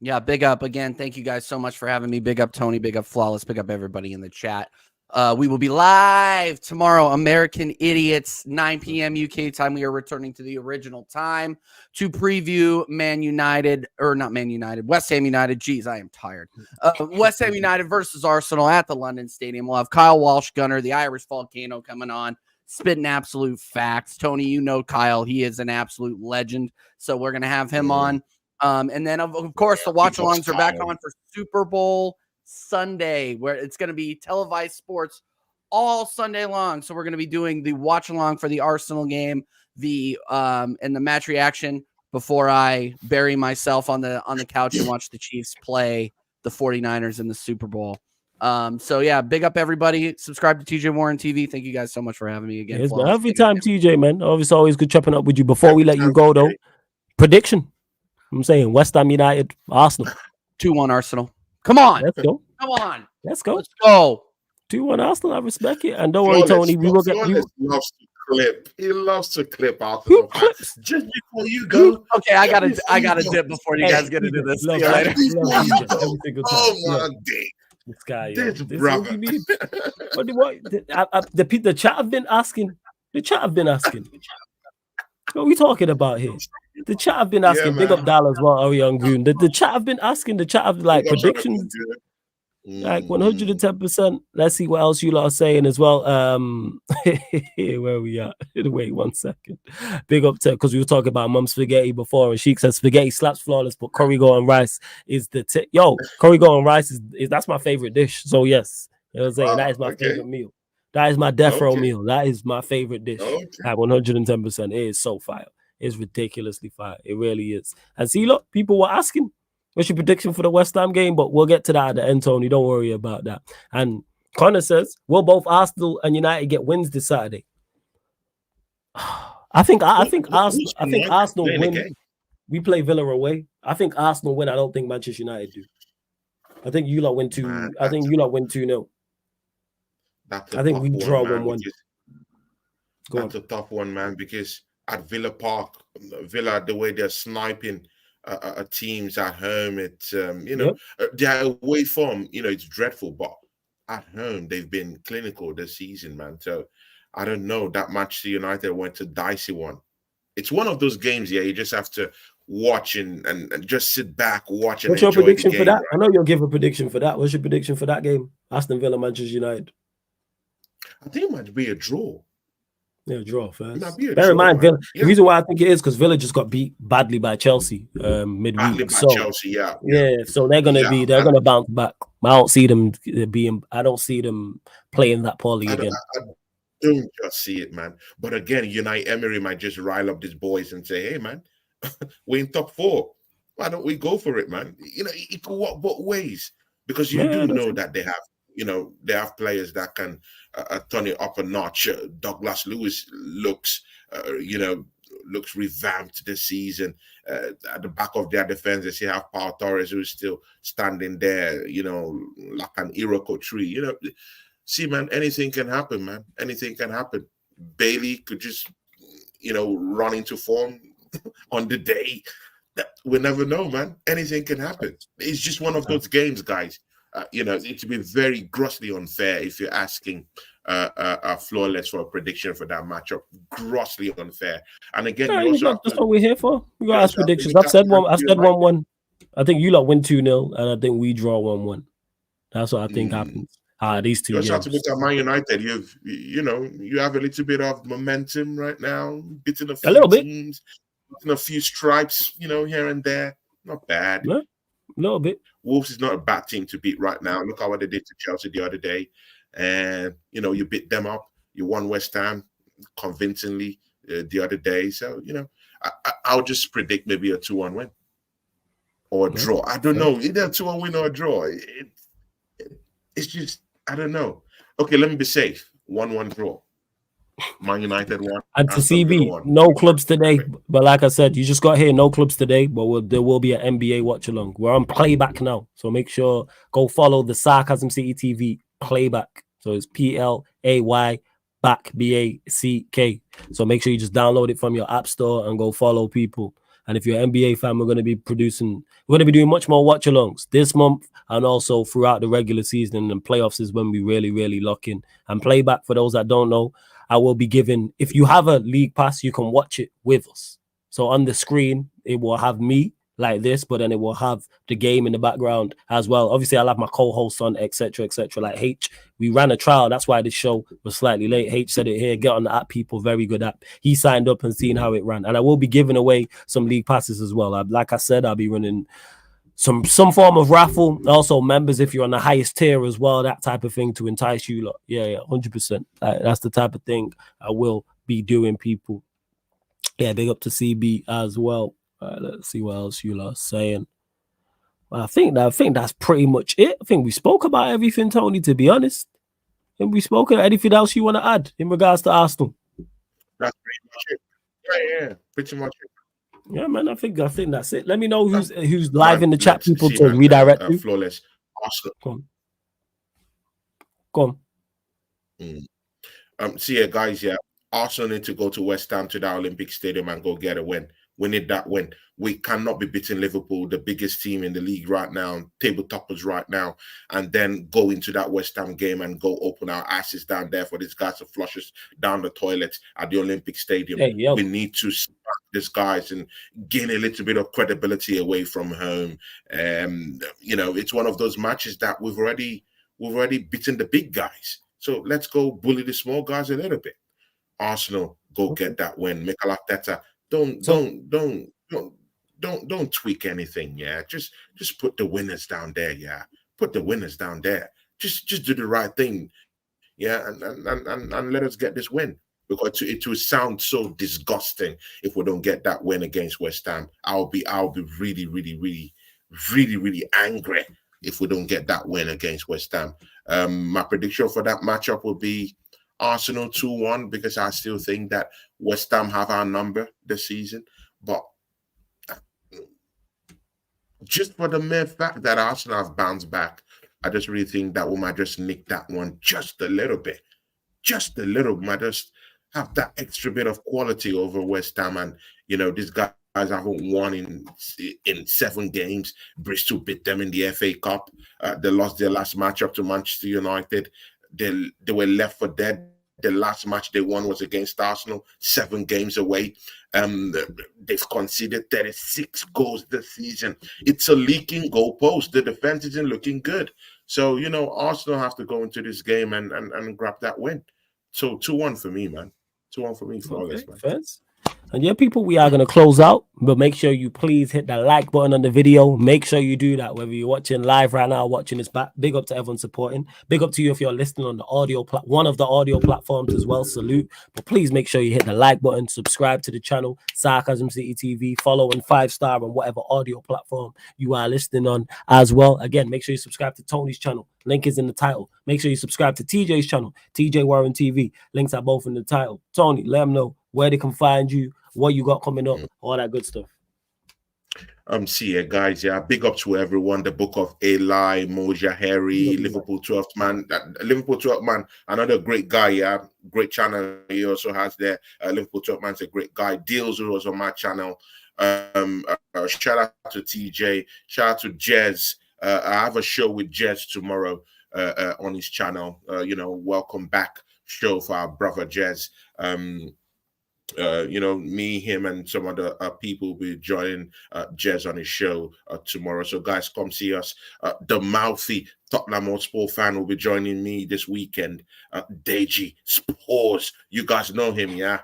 Yeah, big up again. Thank you guys so much for having me. Big up Tony, big up Flawless, big up everybody in the chat. We will be live tomorrow, American Idiots, 9 p.m. UK time. We are returning to the original time to preview West Ham United. Jeez, I am tired. West Ham United versus Arsenal at the London Stadium. We'll have Kyle Walsh, Gunner, the Irish Volcano coming on, spitting absolute facts. Tony, you know Kyle. He is an absolute legend. So we're going to have him on. And then, of course, the watch-alongs are back on for Super Bowl Sunday, where it's going to be televised sports all Sunday long. So we're going to be doing the watch-along for the Arsenal game, and the match reaction before I bury myself on the couch and watch the Chiefs play the 49ers in the Super Bowl. So yeah, big up everybody. Subscribe to TJ Warren TV. Thank you guys so much for having me again. Yes, every time, TJ, man. Obviously, always good chopping up with you. Before we let you go, though, prediction. I'm saying West Ham United, Arsenal. 2-1 Arsenal. Come on. Let's go. Come on. Let's go. Let's go. 2-1 Arsenal. I respect it. And don't worry, Tony. We will get you. Loves to clip. He loves to clip Arsenal. Just before you go. Okay, I gotta dip before you guys get into this. See you later. Oh my day. This guy, this brother. The chat have been asking. What are we talking about here? The chat have been asking. Big up Dallas, well, oh young goon. The chat have been asking. The chat have like predictions, like 110%. Let's see what else you lot are saying as well. Where we at? Wait 1 second. Big up to, because we were talking about mum spaghetti before, and Sheik said spaghetti slaps flawless, but Carragher and rice is the Carragher and rice is that's my favorite dish. So yes, you know what I'm saying, that is my favorite meal. That is my death row meal. That is my favorite dish. At 110%. It is so fire. It's ridiculously fire. It really is. And see, look, people were asking, what's your prediction for the West Ham game? But we'll get to that at the end, Tony. Don't worry about that. And Connor says, will both Arsenal and United get wins this Saturday? I think Arsenal win. We play Villa away. I think Arsenal win. I don't think Manchester United do. I think you lot win 2. I think you lot win 2-0. I think we draw 1-1. That's a tough one, man, because at Villa Park, the way they're sniping teams at home, it's their away form, it's dreadful, but at home they've been clinical this season, man. So I don't know, that Manchester United went a dicey one. It's one of those games, you just have to watch and just sit back, watch. What's your prediction for that? Right? I know you'll give a prediction for that. What's your prediction for that game? Aston Villa, Manchester United. I think it might be a draw. Yeah, draw first. Bear in mind, Villa, the reason why I think it is because Villa just got beat badly by Chelsea midweek. Chelsea, so they're gonna bounce back. I don't see them playing that poorly again. I don't just see it, man. But again, Unai Emery might just rile up these boys and say, "Hey, man, we're in top 4. Why don't we go for it, man?" It could work both ways because you do know that they have players that can turn it up a notch. Douglas Lewis looks revamped this season. At the back of their defense, they still have Pau Torres, who's still standing there, like an Iroko tree. See, man, anything can happen, man. Anything can happen. Bailey could just, run into form on the day. We never know, man. Anything can happen. It's just one of those games, guys. It would be very grossly unfair if you're asking Flawless for a prediction for that matchup. Grossly unfair. And again, that's what we're here for. We got to ask predictions. I've said 1-1. I think you lot win 2-0, and I think we draw 1-1. That's what I think Mm. happens. These two You also have games. to look at Man United. You have a little bit of momentum right now, beating a few little bit. teams, beating a few stripes, here and there. Not bad. Yeah, a little bit. Wolves is not a bad team to beat right now. Look at what they did to Chelsea the other day. And, you beat them up. You won West Ham convincingly the other day. So, I'll just predict maybe a 2-1 win or a draw. I don't know. Either a 2-1 win or a draw. It's just, I don't know. Okay, let me be safe. 1-1 draw. Man United 1. And to Aston Villa CB, 1. no clubs today. But like I said, you just got here, no clubs today. But there will be an NBA watch along. We're on playback now. So make sure, go follow the Sarcasm City TV playback. So it's PLAY back, BACK. So make sure you just download it from your app store and go follow people. And if you're an NBA fan, we're going to be doing much more watch alongs this month and also throughout the regular season, and playoffs is when we really, really lock in. And playback, for those that don't know, I will be giving, if you have a league pass, you can watch it with us. So on the screen, it will have me like this, but then it will have the game in the background as well. Obviously, I'll have my co-hosts on, etc., etc. Like H, we ran a trial. That's why this show was slightly late. H said it here. Get on the app, people. Very good app. He signed up and seen how it ran. And I will be giving away some league passes as well. Like I said, I'll be running some form of raffle. Also, members, if you're on the highest tier as well, that type of thing to entice you lot. Yeah, 100%. That's the type of thing I will be doing, people. Yeah, big up to CB as well. Let's see what else you lot are saying. I think that's pretty much it. I think we spoke about everything, Tony, to be honest. And we spoke about anything else you want to add in regards to Arsenal. That's pretty much it. Yeah, pretty much it. Yeah, man, I think that's it. Let me know who's live in the chat, people, see, to redirect you. Flawless Arsenal. Go on. See, guys, Arsenal need to go to West Ham, to the Olympic Stadium, and go get a win. We need that win. We cannot be beating Liverpool, the biggest team in the league right now, table toppers right now, and then go into that West Ham game and go open our asses down there for these guys to flush us down the toilet at the Olympic Stadium. We need to smack these guys and gain a little bit of credibility away from home. It's one of those matches that we've already beaten the big guys. So let's go bully the small guys a little bit. Arsenal, go get that win. Mikel Arteta, don't tweak anything. Yeah, just put the winners down there. Yeah, put the winners down there. Just do the right thing. Yeah, and let us get this win, because it will sound so disgusting if we don't get that win against West Ham. I'll be really, really, really, really, really angry if we don't get that win against West Ham. My prediction for that matchup will be Arsenal 2-1, because I still think that West Ham have our number this season. But just for the mere fact that Arsenal have bounced back, I just really think that we might just nick that one just a little bit. Just a little. We might just have that extra bit of quality over West Ham. And, these guys haven't won in 7 games. Bristol beat them in the FA Cup. They lost their last matchup to Manchester United. They were left for dead. The last match they won was against Arsenal, 7 games away. They've conceded 36 goals this season. It's a leaking goalpost. The defense isn't looking good. So, Arsenal have to go into this game and grab that win. So 2-1 for me, man. 2-1 for me, flawless, man. Fans. And yeah, people, we are going to close out, but make sure you please hit the like button on the video. Make sure you do that, whether you're watching live right now, watching this back. Big up to everyone supporting. Big up to you if you're listening on the one of the audio platforms as well. Salute. But please make sure you hit the like button, subscribe to the channel, Sarcasm City TV, follow and 5-star on whatever audio platform you are listening on as well. Again, make sure you subscribe to Tony's channel. Link is in the title. Make sure you subscribe to TJ's channel, TJ Warren TV. Links are both in the title. Tony, let them know where they can find you, what you got coming up, all that good stuff. See you guys. Yeah, big up to everyone. The Book of Eli, Moja Harry, Liverpool 12th man. Liverpool 12th man, another great guy. Yeah, great channel he also has there. Liverpool 12th man's a great guy. Deals was on my channel. Shout out to TJ. Shout out to Jez. I have a show with Jez tomorrow on his channel. Welcome back show for our brother Jez. me, him, and some other people will be joining Jez on his show tomorrow. So, guys, come see us. The mouthy Tottenham Hotspur fan will be joining me this weekend. Deji Spores, you guys know him, yeah?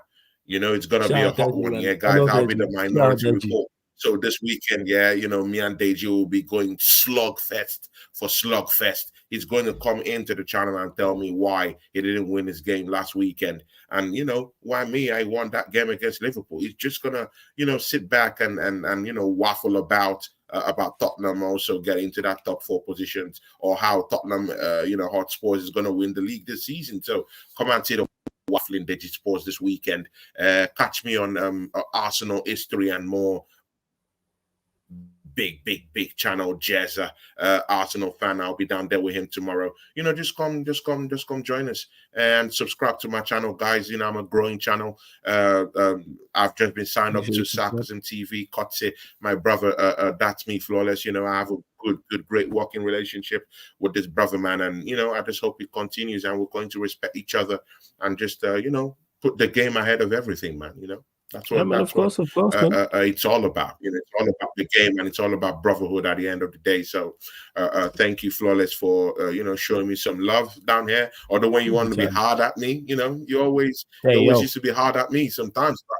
It's gonna be Shout a out hot Deji, one, man. yeah, I guys. know I'll be Deji. the Shout out minority Deji. report. So this weekend, yeah, me and Deji will be going slugfest for slugfest. He's going to come into the channel and tell me why he didn't win his game last weekend. And why me? I won that game against Liverpool. He's just gonna, sit back and waffle about Tottenham also getting into that top 4 positions, or how Tottenham, Hotspurs is gonna win the league this season. So come and see the waffling Digit Sports this weekend. Catch me on Arsenal history and more. Big channel, Jez, Arsenal fan. I'll be down there with him tomorrow. Just come join us and subscribe to my channel, guys. I'm a growing channel. I've just been signed up to Sarcasm TV. Kotze, my brother, that's me, Flawless. I have a great working relationship with this brother, man, and I just hope it continues, and we're going to respect each other and just put the game ahead of everything, man. That's what, of course, man. It's all about. It's all about the game, and it's all about brotherhood at the end of the day. So, thank you, Flawless, for showing me some love down here. Although when you want to be hard at me, you always used to be hard at me sometimes. But,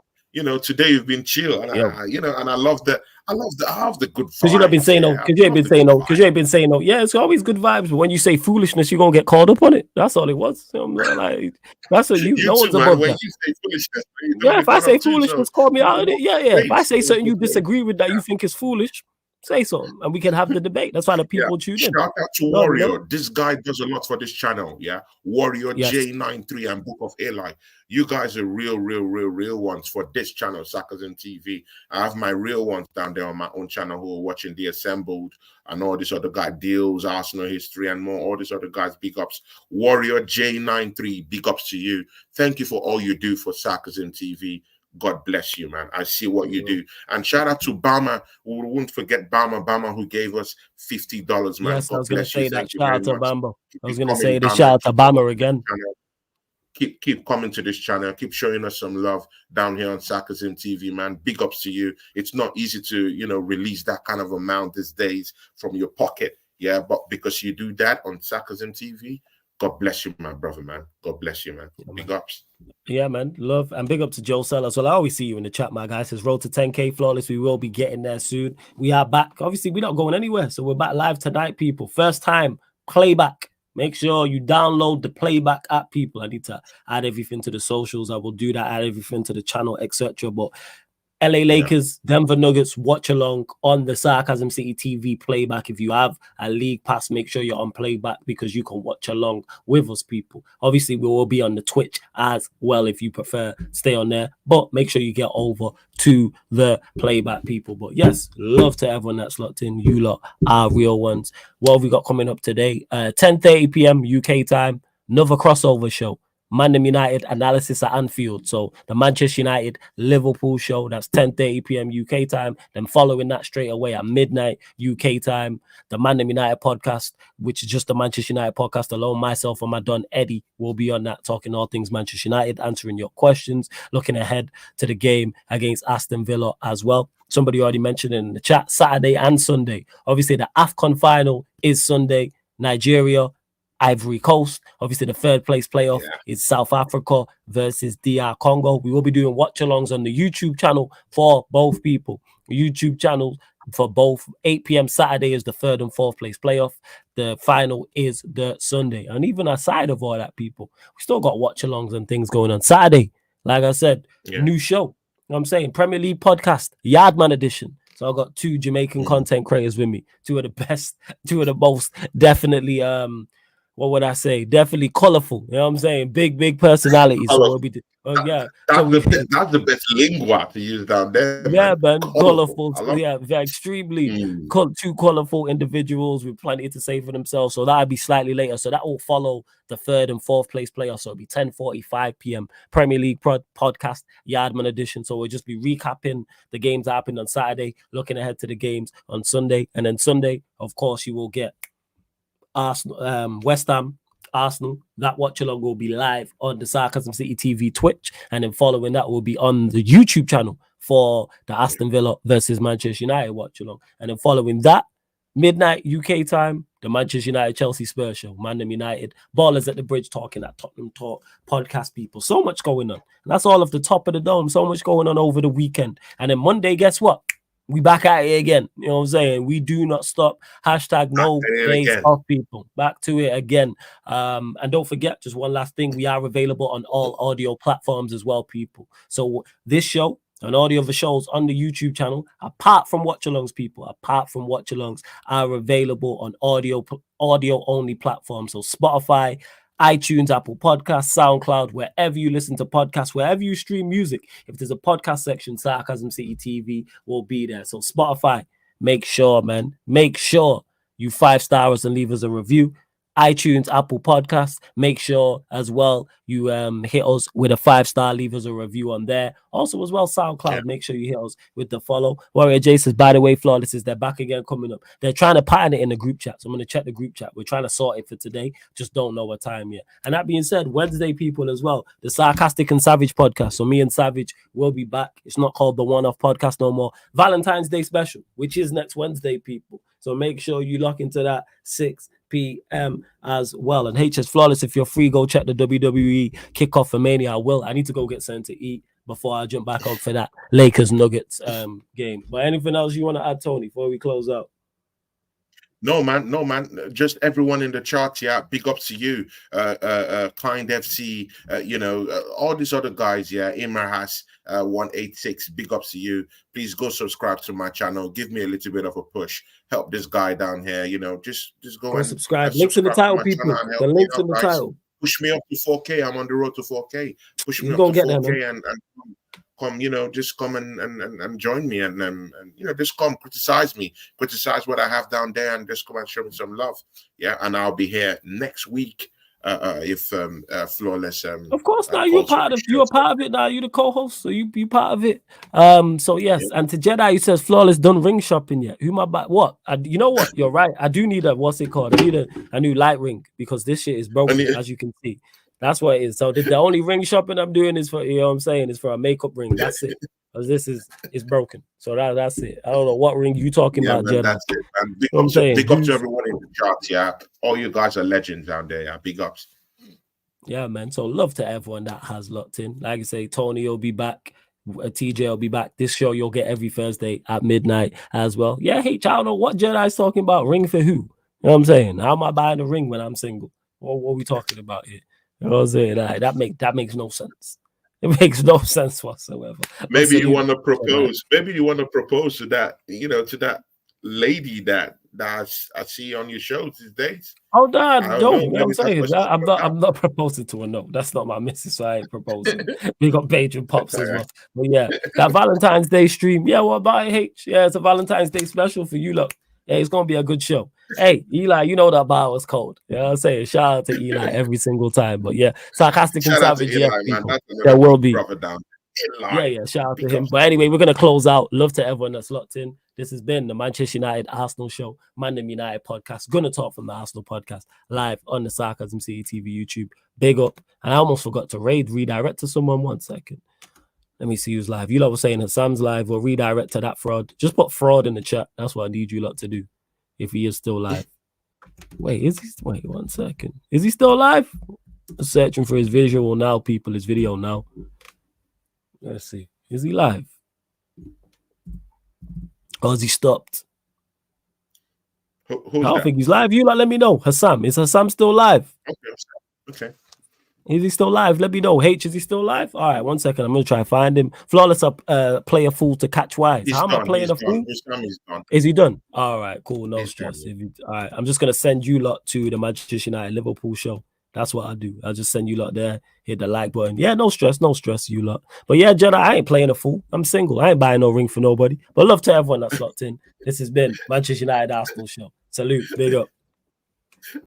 today you've been chill, and I love that. I love the good vibes. Because you not been saying no. Because you ain't been saying no. Because you ain't been saying no. Yeah, it's always good vibes. But when you say foolishness, you're gonna get called up on it. That's all it was. Like, that's what you. No one's above that. You say foolishness, yeah, if I say foolishness, call me out on it. Yeah. If I say something you disagree with that you think is foolish, say something, and we can have the debate. That's why the people tune in. Shout out to Warrior. This guy does a lot for this channel. Yeah, Warrior J93 and Book of Eli. You guys are real ones for this channel, Sarcasm TV. I have my real ones down there on my own channel who are watching The Assembled and all this other guy deals, Arsenal history and more. All these other guys, big ups. Warrior J93, big ups to you. Thank you for all you do for Sarcasm TV. God bless you, man. I see what you do. And shout out to Bama. We won't forget Bama who gave us $50, man. Yes, God I was going to say that. Shout out to Bama. I was going to say the shout out to Bama again. Keep coming to this channel. Keep showing us some love down here on Sarcasm TV, man. Big ups to you. It's not easy to, release that kind of amount these days from your pocket. Yeah, but because you do that on Sarcasm TV, God bless you, my brother, man. God bless you, man. Big ups. Yeah, man. Love and big up to Joe Sell as well. I always see you in the chat, my guy. Says road to 10K Flawless. We will be getting there soon. We are back. Obviously, we're not going anywhere. So we're back live tonight, people. First time playback. Make sure you download the playback app, people. I need to add everything to the socials. I will do that, add everything to the channel, etc. But LA Lakers, Denver Nuggets, watch along on the Sarcasm City TV playback. If you have a league pass, make sure you're on playback because you can watch along with us, people. Obviously, we will be on the Twitch as well if you prefer. Stay on there, but make sure you get over to the playback, people. But yes, love to everyone that's locked in. You lot are real ones. What have we got coming up today? 10:30 p.m. UK time, another crossover show. Man United analysis at Anfield. So the Manchester United Liverpool show, that's 10:30 p.m. UK time. Then following that straight away at midnight UK time, the Man United podcast, which is just the Manchester United podcast alone. Myself and my Don Eddie will be on that, talking all things Manchester United, answering your questions, looking ahead to the game against Aston Villa as well. Somebody already mentioned it in the chat, Saturday and Sunday. Obviously, the AFCON final is Sunday. Nigeria, Ivory Coast. Obviously, the third place playoff is South Africa versus DR Congo. We will be doing watch-alongs on the YouTube channel for both people. YouTube channel for both. 8 p.m. Saturday is the third and fourth place playoff. The final is the Sunday. And even aside of all that, people, we still got watch-alongs and things going on. Saturday, like I said, new show. You know what I'm saying? Premier League podcast, Yardman edition. So I've got 2 Jamaican content creators with me. 2 of the best, 2 of the most definitely what would I say? Definitely colorful. You know what I'm saying? Big personalities. So we'll be, that's the best lingua to use down there. Yeah, man. Colorful. Yeah, they're extremely 2 colorful individuals with plenty to say for themselves. So that'll be slightly later. So that will follow the third and fourth place playoffs. So it'll be 10:45 p.m. Premier League podcast, Yardman edition. So we'll just be recapping the games that happened on Saturday, looking ahead to the games on Sunday. And then Sunday, of course, you will get Arsenal, West Ham, Arsenal. That watch along will be live on the Sarcasm City TV Twitch, and then following that will be on the YouTube channel for the Aston Villa versus Manchester United watch along, and then following that, midnight UK time, the Manchester United Chelsea Spurs show, Man United, Ballers at the Bridge talking at Tottenham Talk, podcast people, so much going on. And that's all of the top of the dome, so much going on over the weekend. And then Monday, guess what? We back at it again. You know what I'm saying? We do not stop. Hashtag no days off, people. Back to it again. And don't forget, just one last thing, we are available on all audio platforms as well, people. So this show and all the other shows on the YouTube channel, apart from watch-alongs, are available on audio-only platforms. So Spotify, iTunes, Apple Podcasts, SoundCloud, wherever you listen to podcasts, wherever you stream music. If there's a podcast section, Sarcasm City TV will be there. So Spotify, make sure you 5-star us and leave us a review. iTunes, Apple Podcasts, make sure as well you hit us with a 5-star, leave us a review on there. Also as well, SoundCloud, make sure you hit us with the follow. Warrior J says, by the way, Flawless is they're back again coming up. They're trying to pattern it in the group chat, so I'm going to check the group chat. We're trying to sort it for today, just don't know what time yet. And that being said, Wednesday, people, as well, the Sarcastic and Savage podcast. So me and Savage will be back. It's not called the One-Off podcast no more. Valentine's Day special, which is next Wednesday, people. So make sure you lock into that 6 p.m. as well. And HS Flawless, if you're free, go check the WWE kickoff for Mania. I need to go get something to eat before I jump back on for that Lakers Nuggets game. But anything else you want to add, Tony, before we close out? No, man. Just everyone in the chat, yeah. Big ups to you, Kind FC, all these other guys, yeah. Imar has 186. Big ups to you. Please go subscribe to my channel. Give me a little bit of a push. Help this guy down here. Just go and subscribe. Links in the title, people. The links in the title. Push me up to 4K. I'm on the road to 4K. Push me up to 4K and come, just come and join me and just come criticize what I have down there and just come and show me some love. Yeah, and I'll be here next week if Flawless. Of course, now you're a part of it now. You're the co-host, so you part of it. So yes, yeah. And to Jedi, he says Flawless done ring shopping yet. Who am I buy? What? You know what? You're right. I do need I need a new light ring because this shit is broken, as you can see. That's what it is. So the only ring shopping I'm doing is for, you know what I'm saying, is for a makeup ring. That's it. Because this is broken. So that's it. I don't know what ring you talking about, Jedi. That's it. And big up to everyone in the chat, yeah. All you guys are legends down there, yeah. Big ups. Yeah, man. So love to everyone that has locked in. Like I say, Tony will be back. TJ will be back. This show you'll get every Thursday at midnight as well. Yeah, I don't know what Jedi's talking about. Ring for who? You know what I'm saying? How am I buying a ring when I'm single? What are we talking about here? You know what I'm saying? That makes no sense. It makes no sense whatsoever. Maybe you want to propose. Maybe you want to propose to that, to that lady that I see on your shows these days. Oh, Dad, no. You know what I'm saying? I'm not proposing to her. No, that's not my missus, so I ain't proposing. We got Badrian Pops as well. But yeah, that Valentine's Day stream. Yeah, what about H? Yeah, it's a Valentine's Day special for you, look. Yeah, it's gonna be a good show. Hey, Eli, you know that bar was cold. You know what I'm saying? Shout out to Eli every single time. But yeah, Sarcastic and Savage, yeah, there will be. Yeah, shout out to him. But anyway, we're gonna close out. Love to everyone that's locked in. This has been the Manchester United Arsenal show, Man United podcast. Gonna talk from the Arsenal podcast live on the Sarcasm City TV YouTube. Big up. And I almost forgot to redirect to someone. 1 second. Let me see who's live. You lot were saying Hassan's live. We'll redirect to that fraud. Just put fraud in the chat. That's what I need you lot to do. If he is still live. Wait, 1 second. Is he still live? I'm searching for his visual now, people. His video now. Let's see. Is he live? Or has he stopped? I don't think he's live. You lot let me know. Hassan. Is Hassan still live? Okay. Is he still live? Let me know. H, is he still live? All right, 1 second. I'm going to try and find him. Flawless up, play a fool to catch wise. How am I playing a fool? He's done. Is he done? All right, cool. No stress. All right, I'm just going to send you lot to the Manchester United Liverpool show. That's what I do. I'll just send you lot there. Hit the like button. Yeah, no stress, you lot. But yeah, Jedi, I ain't playing a fool. I'm single. I ain't buying no ring for nobody. But love to everyone that's locked in. This has been Manchester United Arsenal show. Salute. Big up.